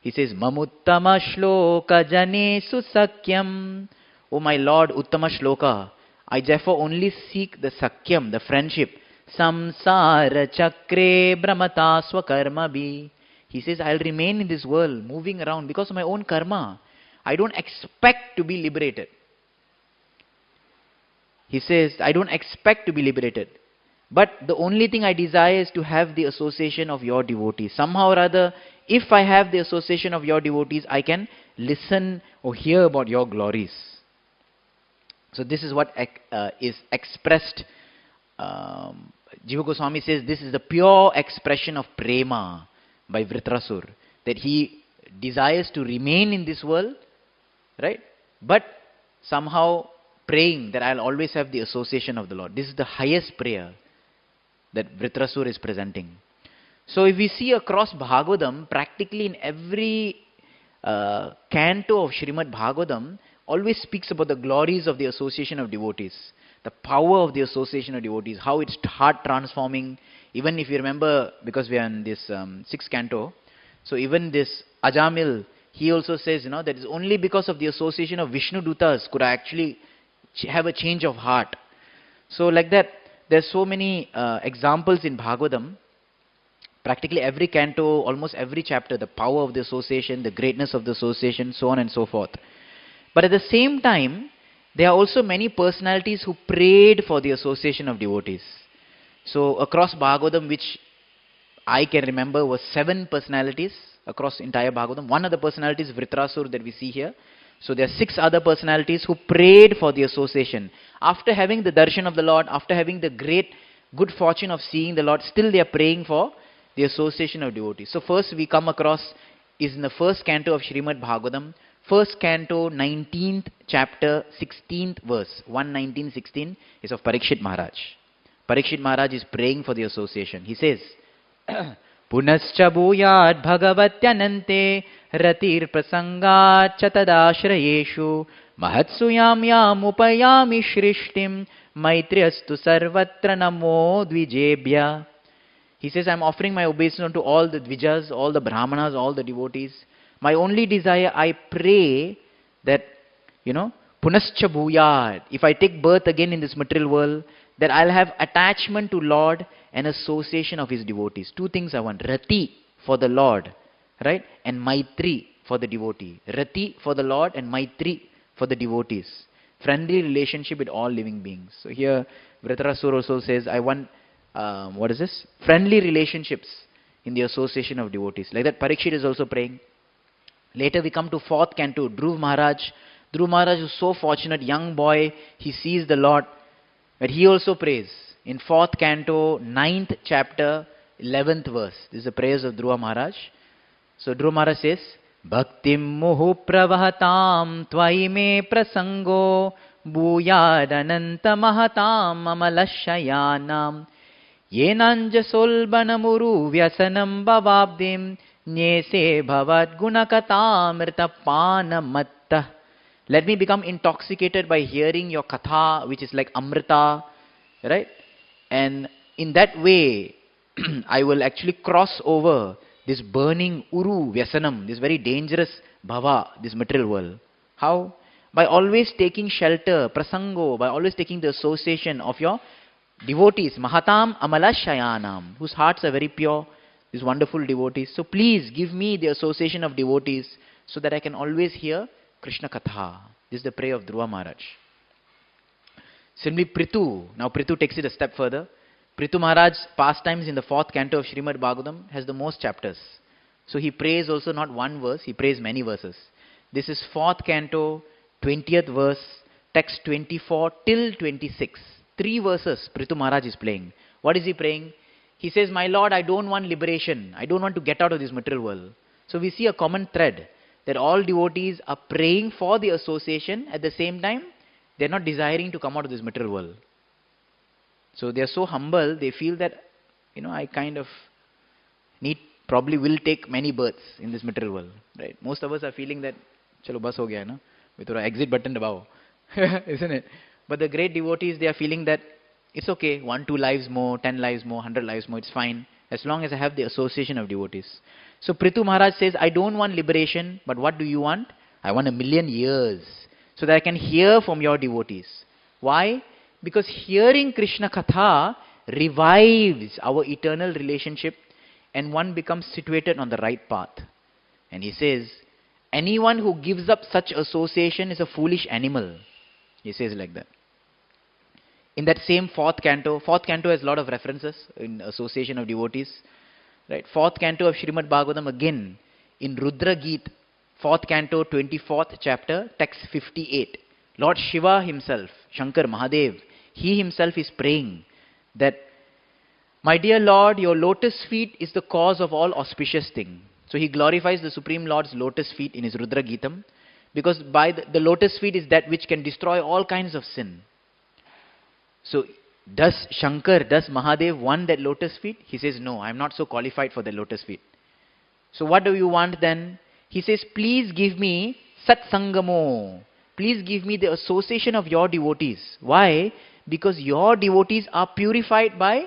he says, Mamuttama shloka janesu sakyam. Oh my Lord, Uttama shloka, I therefore only seek the sakyam, the friendship. Samsara chakre brahmata swakarma bhi. He says, I'll remain in this world, moving around because of my own karma. I don't expect to be liberated. He says, I don't expect to be liberated. But the only thing I desire is to have the association of your devotees. Somehow or other, if I have the association of your devotees, I can listen or hear about your glories. So this is what is expressed. Jiva Goswami says this is the pure expression of prema by Vritrasura, that he desires to remain in this world, right? But somehow praying that I'll always have the association of the Lord. This is the highest prayer that Vritrasura is presenting. So if we see across Bhagavatam, practically in every canto of Srimad Bhagavatam, always speaks about the glories of the association of devotees, the power of the association of devotees, how it's heart transforming. Even if you remember, because we are in this 6th canto, so even this Ajamil, he also says, that it's only because of the association of Vishnu Dutas could I actually have a change of heart. So like that, there's so many examples in Bhagavatam. Practically every canto, almost every chapter, the power of the association, the greatness of the association, so on and so forth. But at the same time, there are also many personalities who prayed for the association of devotees. So across Bhagavatam, which I can remember, was 7 personalities across entire Bhagavatam. One of the personalities is Vritrasura that we see here. So there are 6 other personalities who prayed for the association. After having the darshan of the Lord, after having the great good fortune of seeing the Lord, still they are praying for the association of devotees. So first we come across is in the 1st canto of Srimad Bhagavatam, 1st canto, 19th chapter, 16th verse, 1:19-16 is of Parikshit Maharaj. Parikshit Maharaj is praying for the association. He says, Punascha bhuyat bhagavatyanante ratir prasangat chatadashrayeshu mahatsuyam yam upayami shrishtim maitriyastu sarvatra namo dvijebhya. He says, I'm offering my obeisance to all the dvijas, all the brahmanas, all the devotees. My only desire, I pray that, punascha bhuyat, if I take birth again in this material world, that I'll have attachment to Lord and association of His devotees. 2 things I want. Rati for the Lord, right? And Maitri for the devotee. Rati for the Lord and Maitri for the devotees. Friendly relationship with all living beings. So here, Vritrasura also says, I want, friendly relationships in the association of devotees. Like that, Parikshit is also praying. Later we come to 4th canto, Dhruv Maharaj. Dhruv Maharaj is so fortunate, young boy, he sees the Lord, but he also prays. In 4th canto, 9th chapter, 11th verse. This is the prayers of Dhruva Maharaj. So Dhruva Maharaj says, Bhaktim muhu pravahatam tvai me prasango bhuyadananta mahatam amalashayanam yenanja solbanamuru vyasanam bhavabdim Nyese bhavat gunakatamrita panamatta. Let me become intoxicated by hearing your katha, which is like amrita, right? And in that way, I will actually cross over this burning uru vyasanam, this very dangerous bhava, this material world. How? By always taking shelter, prasango, by always taking the association of your devotees, mahatam amalashayanam, whose hearts are very pure, these wonderful devotees. So please give me the association of devotees so that I can always hear Krishna Katha. This is the prayer of Dhruva Maharaj. Similarly, Prithu. Now Prithu takes it a step further. Prithu Maharaj's pastimes in the 4th canto of Srimad Bhagavatam has the most chapters. So he prays also not one verse, he prays many verses. This is 4th canto, 20th verse, text 24 till 26. 3 verses Prithu Maharaj is playing. What is he praying? He says, my Lord, I don't want liberation. I don't want to get out of this material world. So we see a common thread that all devotees are praying for the association. At the same time, they are not desiring to come out of this material world. So they are so humble, they feel that, I kind of probably will take many births in this material world. Right? Most of us are feeling that, chalo bas ho gaya, with our exit button dabao. Isn't it? But the great devotees, they are feeling that it's okay, 1, 2 lives more, 10 lives more, 100 lives more, it's fine, as long as I have the association of devotees. So Prithu Maharaj says, I don't want liberation, but what do you want? I want 1,000,000 years, so that I can hear from your devotees. Why? Because hearing Krishna Katha revives our eternal relationship and one becomes situated on the right path. And he says, anyone who gives up such association is a foolish animal. He says like that. In that same 4th canto has a lot of references in association of devotees. Right? 4th canto of Srimad Bhagavatam again, in Rudra Geet, 4th canto, 24th chapter, text 58. Lord Shiva himself, Shankar Mahadev, he himself is praying that, my dear Lord, your lotus feet is the cause of all auspicious thing. So he glorifies the Supreme Lord's lotus feet in his Rudra Geetam, because by the lotus feet is that which can destroy all kinds of sin. So does Mahadev want that lotus feet? He says, no, I am not so qualified for the lotus feet. So what do you want then? He says, please give me satsangamo. Please give me the association of your devotees. Why? Because your devotees are purified by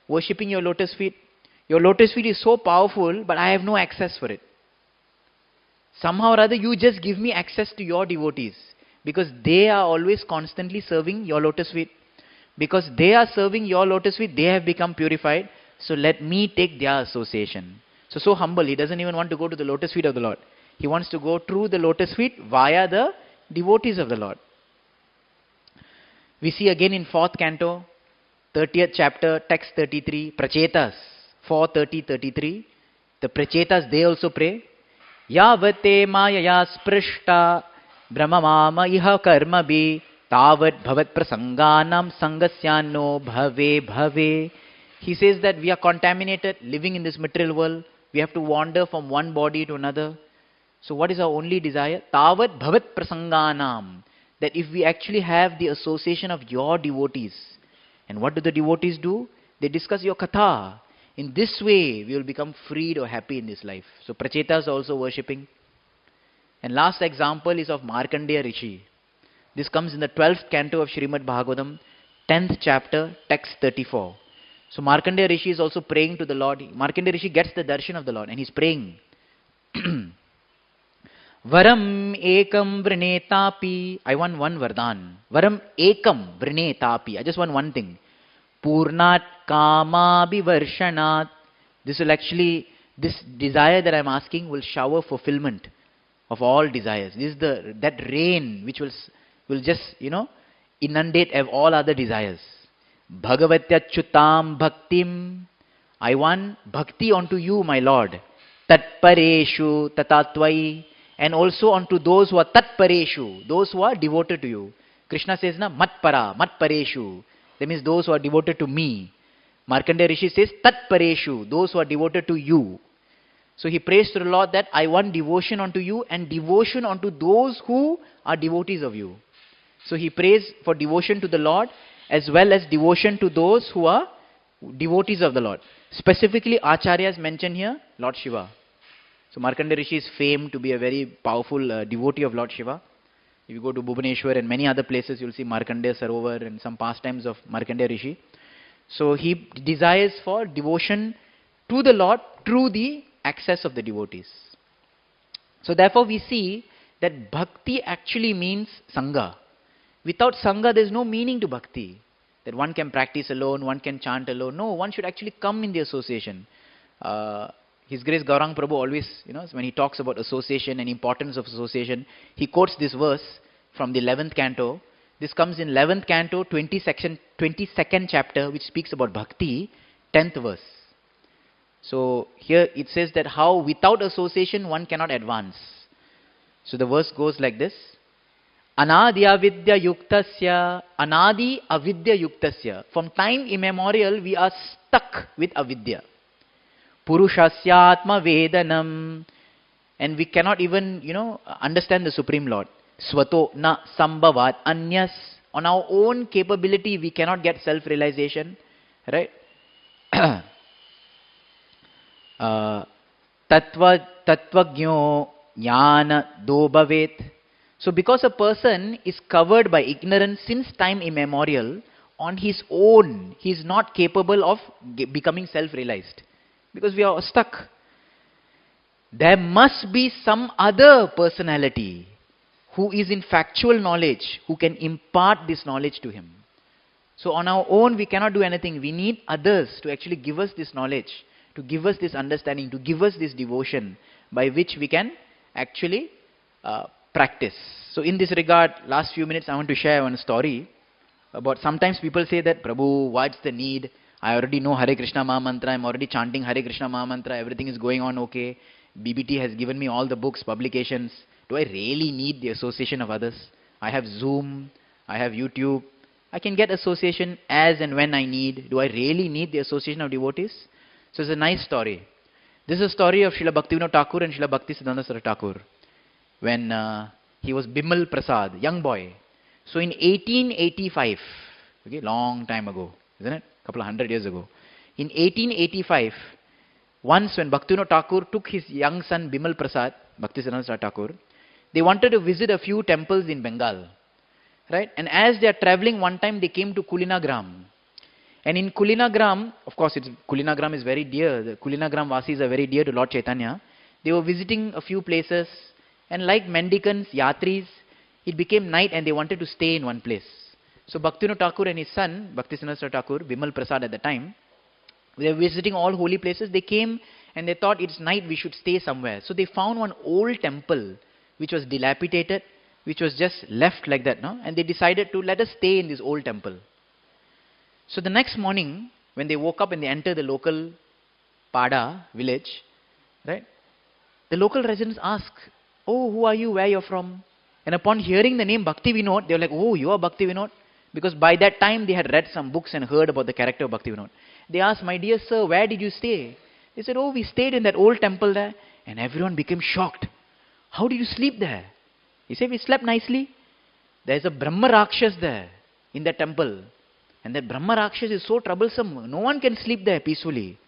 worshipping your lotus feet. Your lotus feet is so powerful, but I have no access for it. Somehow or other, you just give me access to your devotees, because they are always constantly serving your lotus feet. Because they are serving your lotus feet, they have become purified. So let me take their association. So humble, he doesn't even want to go to the lotus feet of the Lord. He wants to go through the lotus feet via the devotees of the Lord. We see again in 4th canto, 30th chapter, text 33, Prachetas, 4:30-33. The Prachetas, they also pray. Yavate mayaya sprishta brahmamama iha karma bhi tavat bhavat prasanganam sangasyanno bhave. He says that we are contaminated living in this material world. We have to wander from one body to another. So what is our only desire? Tavat bhavat prasanganam. That if we actually have the association of your devotees. And what do the devotees do? They discuss your katha. In this way, we will become freed or happy in this life. So Prachetas are also worshipping. And last example is of Markandeya Rishi. This comes in the 12th canto of Srimad Bhagavatam, 10th chapter, text 34. So Markandeya Rishi is also praying to the Lord. Markandeya Rishi gets the darshan of the Lord and he's praying. Varam ekam vrinetapi. I want one vardhan. Varam ekam vrinetapi. I just want one thing. Purnat kama bivarshanat. This desire that I am asking will shower fulfillment of all desires. This is that rain which will just, inundate all other desires. Bhagavatyachutam bhaktim. I want bhakti unto you, my Lord. Tatpareshu tatatvai. And also unto those who are tatpareshu, those who are devoted to you. Krishna says, matpareshu. That means those who are devoted to me. Markandeya Rishi says, tatpareshu, those who are devoted to you. So he prays to the Lord that I want devotion unto you and devotion unto those who are devotees of you. So he prays for devotion to the Lord as well as devotion to those who are devotees of the Lord. Specifically, Acharyas mention here Lord Shiva. So Markandeya Rishi is famed to be a very powerful devotee of Lord Shiva. If you go to Bhubaneswar and many other places, you'll see Markandeya Sarovar and some pastimes of Markandeya Rishi. So he desires for devotion to the Lord through the access of the devotees. So therefore we see that bhakti actually means sangha. Without sangha there is no meaning to bhakti. That one can practice alone, one can chant alone. No, one should actually come in the association. His Grace Gaurang Prabhu always, when he talks about association and importance of association, he quotes this verse from the 11th canto. This comes in 11th canto, 22nd chapter, which speaks about bhakti, 10th verse. So here it says that how without association one cannot advance. So the verse goes like this. Anadi avidya yuktasya, anadi avidya yuktasya. From time immemorial we are stuck with avidya. Purushasya atma vedanam. And we cannot even, understand the Supreme Lord. Swato na sambhavat anyas. On our own capability we cannot get self-realization. Right? Tattvagyo jnana do bhavet. So because a person is covered by ignorance since time immemorial, on his own he is not capable of becoming self-realized. Because we are stuck. There must be some other personality who is in factual knowledge, who can impart this knowledge to him. So on our own we cannot do anything. We need others to actually give us this knowledge, to give us this understanding, to give us this devotion by which we can actually practice. So in this regard, last few minutes I want to share one story about sometimes people say that, Prabhu, what's the need? I already know Hare Krishna Maha Mantra, I'm already chanting Hare Krishna Maha Mantra, everything is going on okay. BBT has given me all the books, publications. Do I really need the association of others? I have Zoom, I have YouTube. I can get association as and when I need. Do I really need the association of devotees? So it's a nice story. This is a story of Srila Bhaktivinoda Thakur and Srila Bhaktisiddhanta Saraswati Thakur. When he was Bimal Prasad, young boy. So in 1885, okay, long time ago, isn't it? Couple of 100 years ago. In 1885, once when Bhaktivinoda Thakur took his young son Bimal Prasad, Bhaktisiddhanta Saraswati Thakur, they wanted to visit a few temples in Bengal. Right? And as they are traveling, one time they came to Kulinagram. And in Kulinagram, of course, Kulinagram is very dear. The Kulinagram Vasis are very dear to Lord Chaitanya. They were visiting a few places. And like mendicants, yatris, it became night and they wanted to stay in one place. So Bhaktivinoda Thakur and his son, Bhaktisiddhanta Saraswati Thakur, Bimal Prasad at the time, they were visiting all holy places. They came and they thought it's night, we should stay somewhere. So they found one old temple which was dilapidated, which was just left like that, no? And they decided to let us stay in this old temple. So the next morning, when they woke up and they entered the local Pada village, right? The local residents asked, oh, who are you, where you're from? And upon hearing the name Bhakti Vinod, they were like, oh, you are Bhakti Vinod? Because by that time they had read some books and heard about the character of Bhakti Vinod. They asked, my dear sir, where did you stay? They said, oh, we stayed in that old temple there. And everyone became shocked. How did you sleep there? He said, we slept nicely. There is a Brahma Rakshas there in that temple. And that Brahma Rakshas is so troublesome. No one can sleep there peacefully.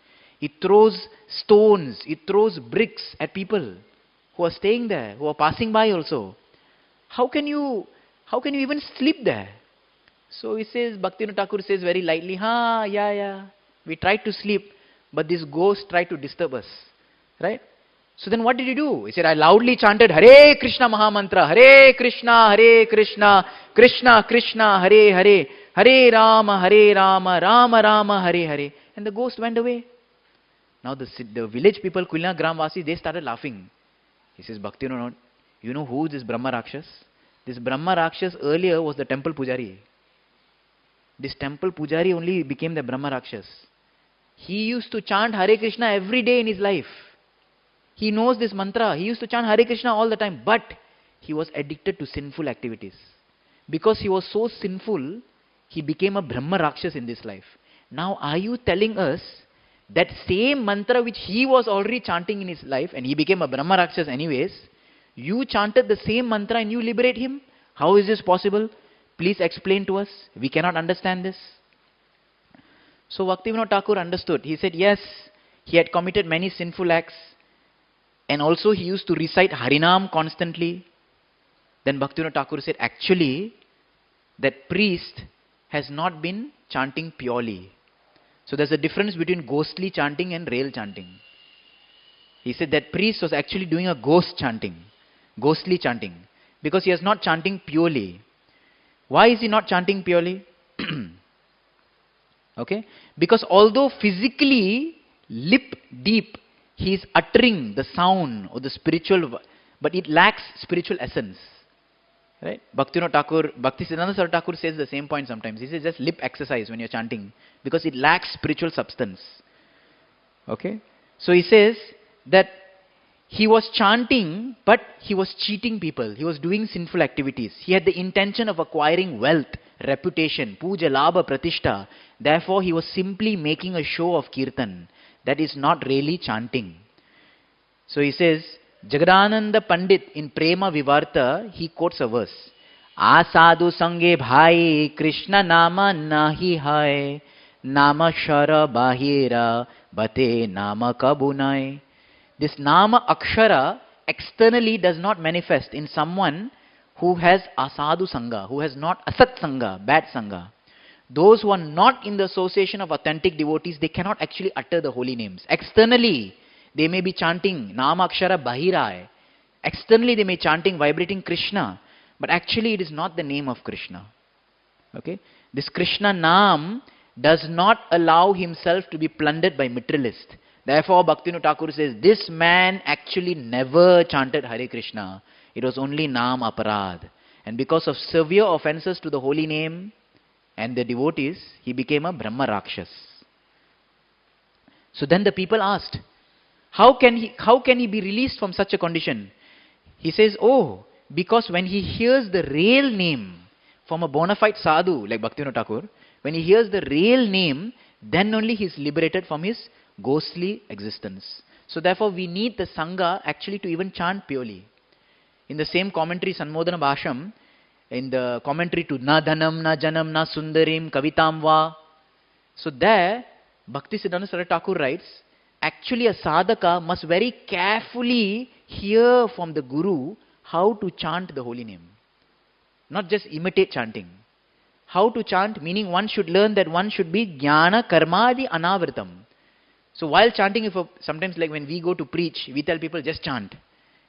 It throws stones, it throws bricks at people who are staying there, who are passing by also. How can you even sleep there? So he says, Bhaktivinoda Thakur says very lightly, yeah. We tried to sleep, but this ghost tried to disturb us. Right? So then what did he do? He said, I loudly chanted Hare Krishna Maha Mantra, Hare Krishna, Krishna Krishna, Hare Hare, Hare Rama, Rama Rama, Hare Hare. And the ghost went away. Now the village people, Kulina Gramvasi, they started laughing. He says, Bhaktivinoda, you know who is this Brahma Rakshas? This Brahma Rakshas earlier was the temple Pujari. This temple Pujari only became the Brahma Rakshas. He used to chant Hare Krishna every day in his life. He knows this mantra. He used to chant Hare Krishna all the time. But he was addicted to sinful activities. Because he was so sinful, he became a Brahma Rakshas in this life. Now are you telling us that same mantra which he was already chanting in his life, and he became a Brahma Rakshas anyways, you chanted the same mantra and you liberate him? How is this possible? Please explain to us. We cannot understand this. So Bhaktivinoda Thakur understood. He said, yes, he had committed many sinful acts. And also he used to recite Harinam constantly. Then Bhaktivinoda Thakur said, actually, that priest has not been chanting purely. So there's a difference between ghostly chanting and real chanting. He said that priest was actually doing a ghostly chanting, because he is not chanting purely. Why is he not chanting purely? Okay? Because although physically, lip deep, he is uttering the sound or the spiritual, but it lacks spiritual essence. Right? Bhaktivinoda Thakur, Bhaktisiddhanta Saraswati Thakur says the same point sometimes. He says just lip exercise when you're chanting, because it lacks spiritual substance. Okay? So he says that he was chanting, but he was cheating people. He was doing sinful activities. He had the intention of acquiring wealth, reputation, puja, labha, pratishta. Therefore, he was simply making a show of kirtan. That is not really chanting. So he says, Jagadananda Pandit in Prema Vivarta, he quotes a verse. Asadu sange bhai, Krishna nama nahi hai, nama shara bahira, bate nama kabunai. This nama akshara externally does not manifest in someone who has asadu sangha, who has not asat sangha, bad sangha. Those who are not in the association of authentic devotees, they cannot actually utter the holy names. Externally, they may be chanting nama akshara bahira. Externally, they may be chanting, vibrating Krishna. But actually, it is not the name of Krishna. Okay? This Krishna Nam does not allow himself to be plundered by materialists. Therefore, Bhaktivinoda Thakur says, this man actually never chanted Hare Krishna. It was only Nam Aparad. And because of severe offenses to the holy name and the devotees, he became a Brahma Rakshas. So then the people asked, how can he be released from such a condition? He says, oh, because when he hears the real name from a bona fide sadhu like Bhaktivinoda Thakur, when he hears the real name, then only he is liberated from his ghostly existence. So therefore we need the Sangha actually to even chant purely. In the same commentary, Sanmodana Bhasham, in the commentary to Na Dhanam, Na Janam, Na Sundarim, Kavitam Va. So there, Bhaktisiddhanta Saraswati Thakur writes, actually a sadhaka must very carefully hear from the Guru how to chant the holy name. Not just imitate chanting. How to chant, meaning one should learn that one should be jnana karmadi anavritam. So while chanting, sometimes like when we go to preach, we tell people just chant.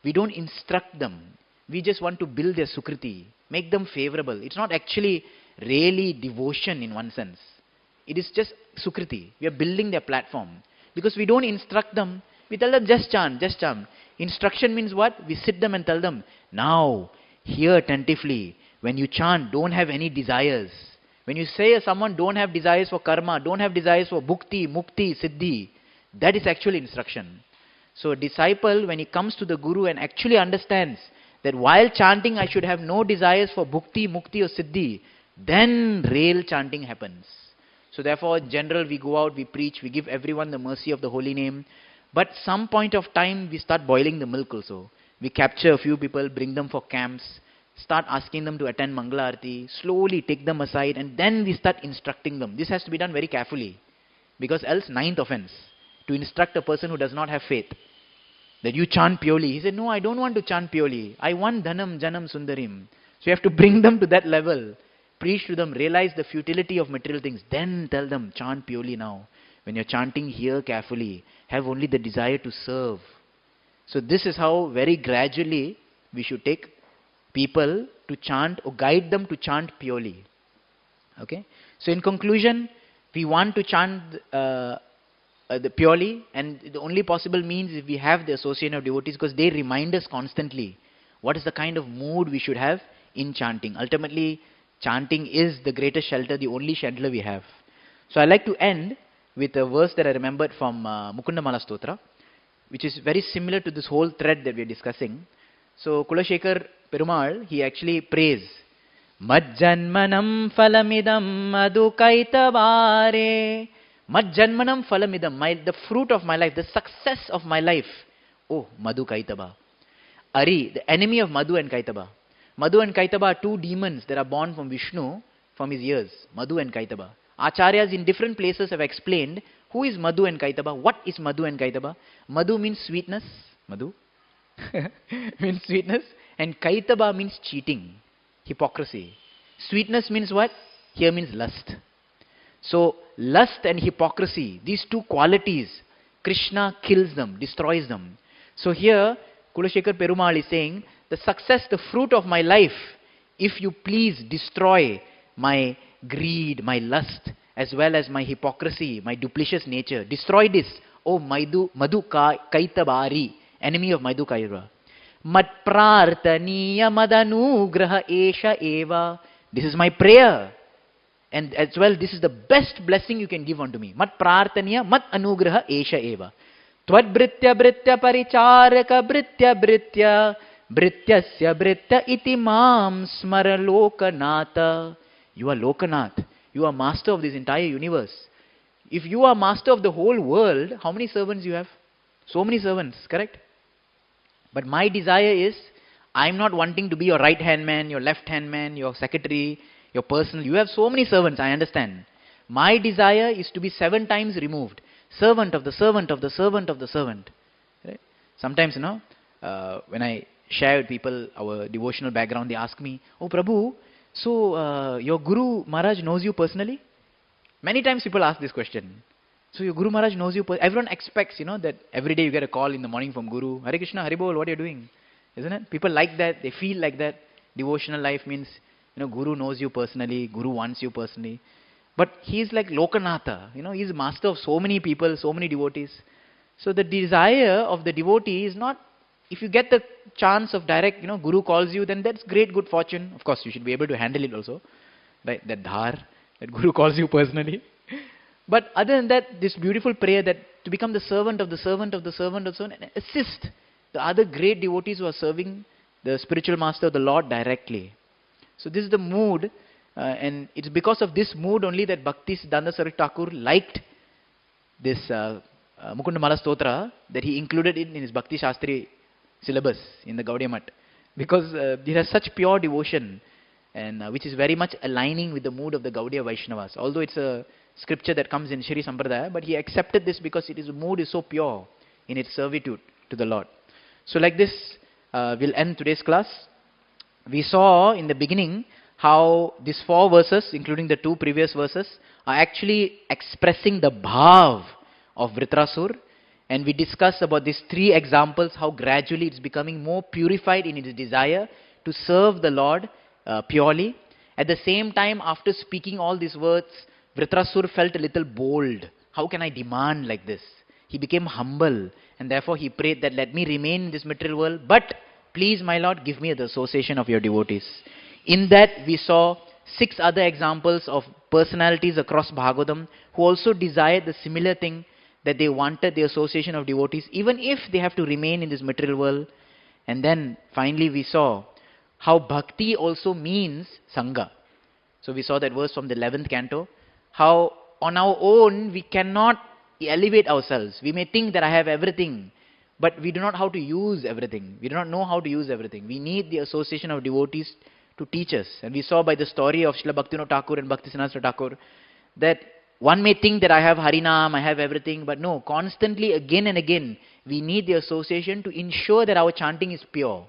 We don't instruct them. We just want to build their sukriti, make them favorable. It's not actually really devotion in one sense. It is just sukriti. We are building their platform. Because we don't instruct them, we tell them just chant, just chant. Instruction means what? We sit them and tell them, now, hear attentively. When you chant, don't have any desires. When you say someone don't have desires for karma, don't have desires for bhukti, mukti, siddhi, that is actually instruction. So a disciple, when he comes to the Guru and actually understands that while chanting I should have no desires for bhukti, mukti or siddhi, then real chanting happens. So therefore, in general, we go out, we preach, we give everyone the mercy of the holy name. But some point of time, we start boiling the milk also. We capture a few people, bring them for camps, start asking them to attend Mangala Arati, slowly take them aside, and then we start instructing them. This has to be done very carefully, because else ninth offense, to instruct a person who does not have faith, that you chant purely. He said, no, I don't want to chant purely. I want Dhanam, Janam, Sundarim. So you have to bring them to that level, preach to them, realize the futility of material things, then tell them, chant purely now. When you're chanting, hear carefully. Have only the desire to serve. So this is how very gradually we should take people to chant or guide them to chant purely. Okay? So in conclusion, we want to chant the purely, and the only possible means if we have the association of devotees, because they remind us constantly what is the kind of mood we should have in chanting. Ultimately, chanting is the greatest shelter, the only shelter we have. So I like to end with a verse that I remembered from Mukundamala Stotra, which is very similar to this whole thread that we are discussing. So Kulashekar Perumal, he actually prays, Majjanmanam phalamidam madhukaitabare. Majjanmanam phalamidam, the fruit of my life, the success of my life. Oh, Madhu Kaitaba. Ari, the enemy of Madhu and Kaitaba. Madhu and Kaitaba are two demons that are born from Vishnu, from his ears. Madhu and Kaitaba. Acharyas in different places have explained who is Madhu and Kaitaba, what is Madhu and Kaitaba. Madhu means sweetness, Madhu. means sweetness, and kaitaba means cheating, hypocrisy. Sweetness means what? Here means lust. So, lust and hypocrisy, these two qualities, Krishna kills them, destroys them. So here, Kulashekar Perumal is saying, the success, the fruit of my life, if you please destroy my greed, my lust, as well as my hypocrisy, my duplicitous nature, destroy this, O Madhu Kaitabari, enemy of Madhu Kaira. Mat prartaniya madanugraha esha eva. This is my prayer. And as well, this is the best blessing you can give unto me. Mat prartaniya mat anugraha esha eva. Tvad britya britya paricharaka britya britya brityasya britya iti mam smara lokanata. You are Lokanath. You are master of this entire universe. If you are master of the whole world, how many servants you have? So many servants, correct? But my desire is, I'm not wanting to be your right-hand man, your left-hand man, your secretary, your personal. You have so many servants, I understand. My desire is to be 7 times removed. Servant of the servant of the servant of the servant. Right? Sometimes, when I share with people our devotional background, they ask me, oh Prabhu, so your Guru Maharaj knows you personally? Many times people ask this question. So your Guru Maharaj knows you. Everyone expects, that every day you get a call in the morning from Guru. Hare Krishna, Haribol, what are you doing? Isn't it? People like that. They feel like that. Devotional life means, Guru knows you personally. Guru wants you personally. But he is like Lokanatha. He is master of so many people, so many devotees. So the desire of the devotee is not, if you get the chance of direct, Guru calls you, then that's great, good fortune. Of course, you should be able to handle it also. Right? That dhar, that Guru calls you personally. But other than that, this beautiful prayer that to become the servant of the servant of the servant of the servant and assist the other great devotees who are serving the spiritual master of the Lord directly. So this is the mood, and it's because of this mood only that Bhakti Siddhanta Saraswati Thakur liked this Mukunda Mala Stotra, that he included it in his Bhakti Shastri syllabus in the Gaudiya Math. Because it has such pure devotion, and which is very much aligning with the mood of the Gaudiya Vaishnavas. Although it's a scripture that comes in Shri Sampradaya, but he accepted this because the mood is so pure in its servitude to the Lord. So like this, we'll end today's class. We saw in the beginning how these 4 verses, including the 2 previous verses, are actually expressing the bhav of Vritrasura. And we discussed about these 3 examples, how gradually it's becoming more purified in its desire to serve the Lord purely. At the same time, after speaking all these words, Vritrasura felt a little bold. How can I demand like this? He became humble, and therefore he prayed that let me remain in this material world, but please, my Lord, give me the association of your devotees. In that, we saw 6 other examples of personalities across Bhagavatam who also desired the similar thing, that they wanted the association of devotees, even if they have to remain in this material world. And then, finally, we saw how bhakti also means sangha. So we saw that verse from the 11th canto, how on our own we cannot elevate ourselves. We may think that I have everything, but we do not know how to use everything. We do not know how to use everything. We need the association of devotees to teach us. And we saw by the story of Srila Bhaktivinoda Thakur and Bhakti Siddhanta Thakur that one may think that I have Harinam, I have everything, but no, constantly again and again we need the association to ensure that our chanting is pure.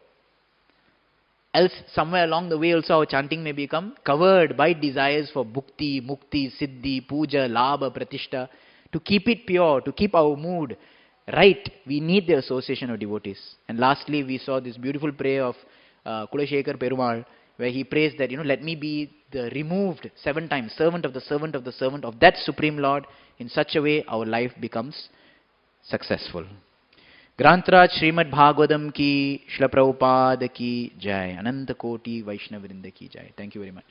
Else, somewhere along the way also our chanting may become covered by desires for bhukti, mukti, siddhi, puja, labha, pratishta. To keep it pure, to keep our mood right, we need the association of devotees. And lastly, we saw this beautiful prayer of Kulashekar Perumal, where he prays that, let me be the removed 7 times, servant of the servant of the servant of that Supreme Lord. In such a way, our life becomes successful. Grantraj Srimad Bhagavatam ki, Srila Prabhupada ki jai, Ananta Koti Vaishnavrinda ki jai. Thank you very much.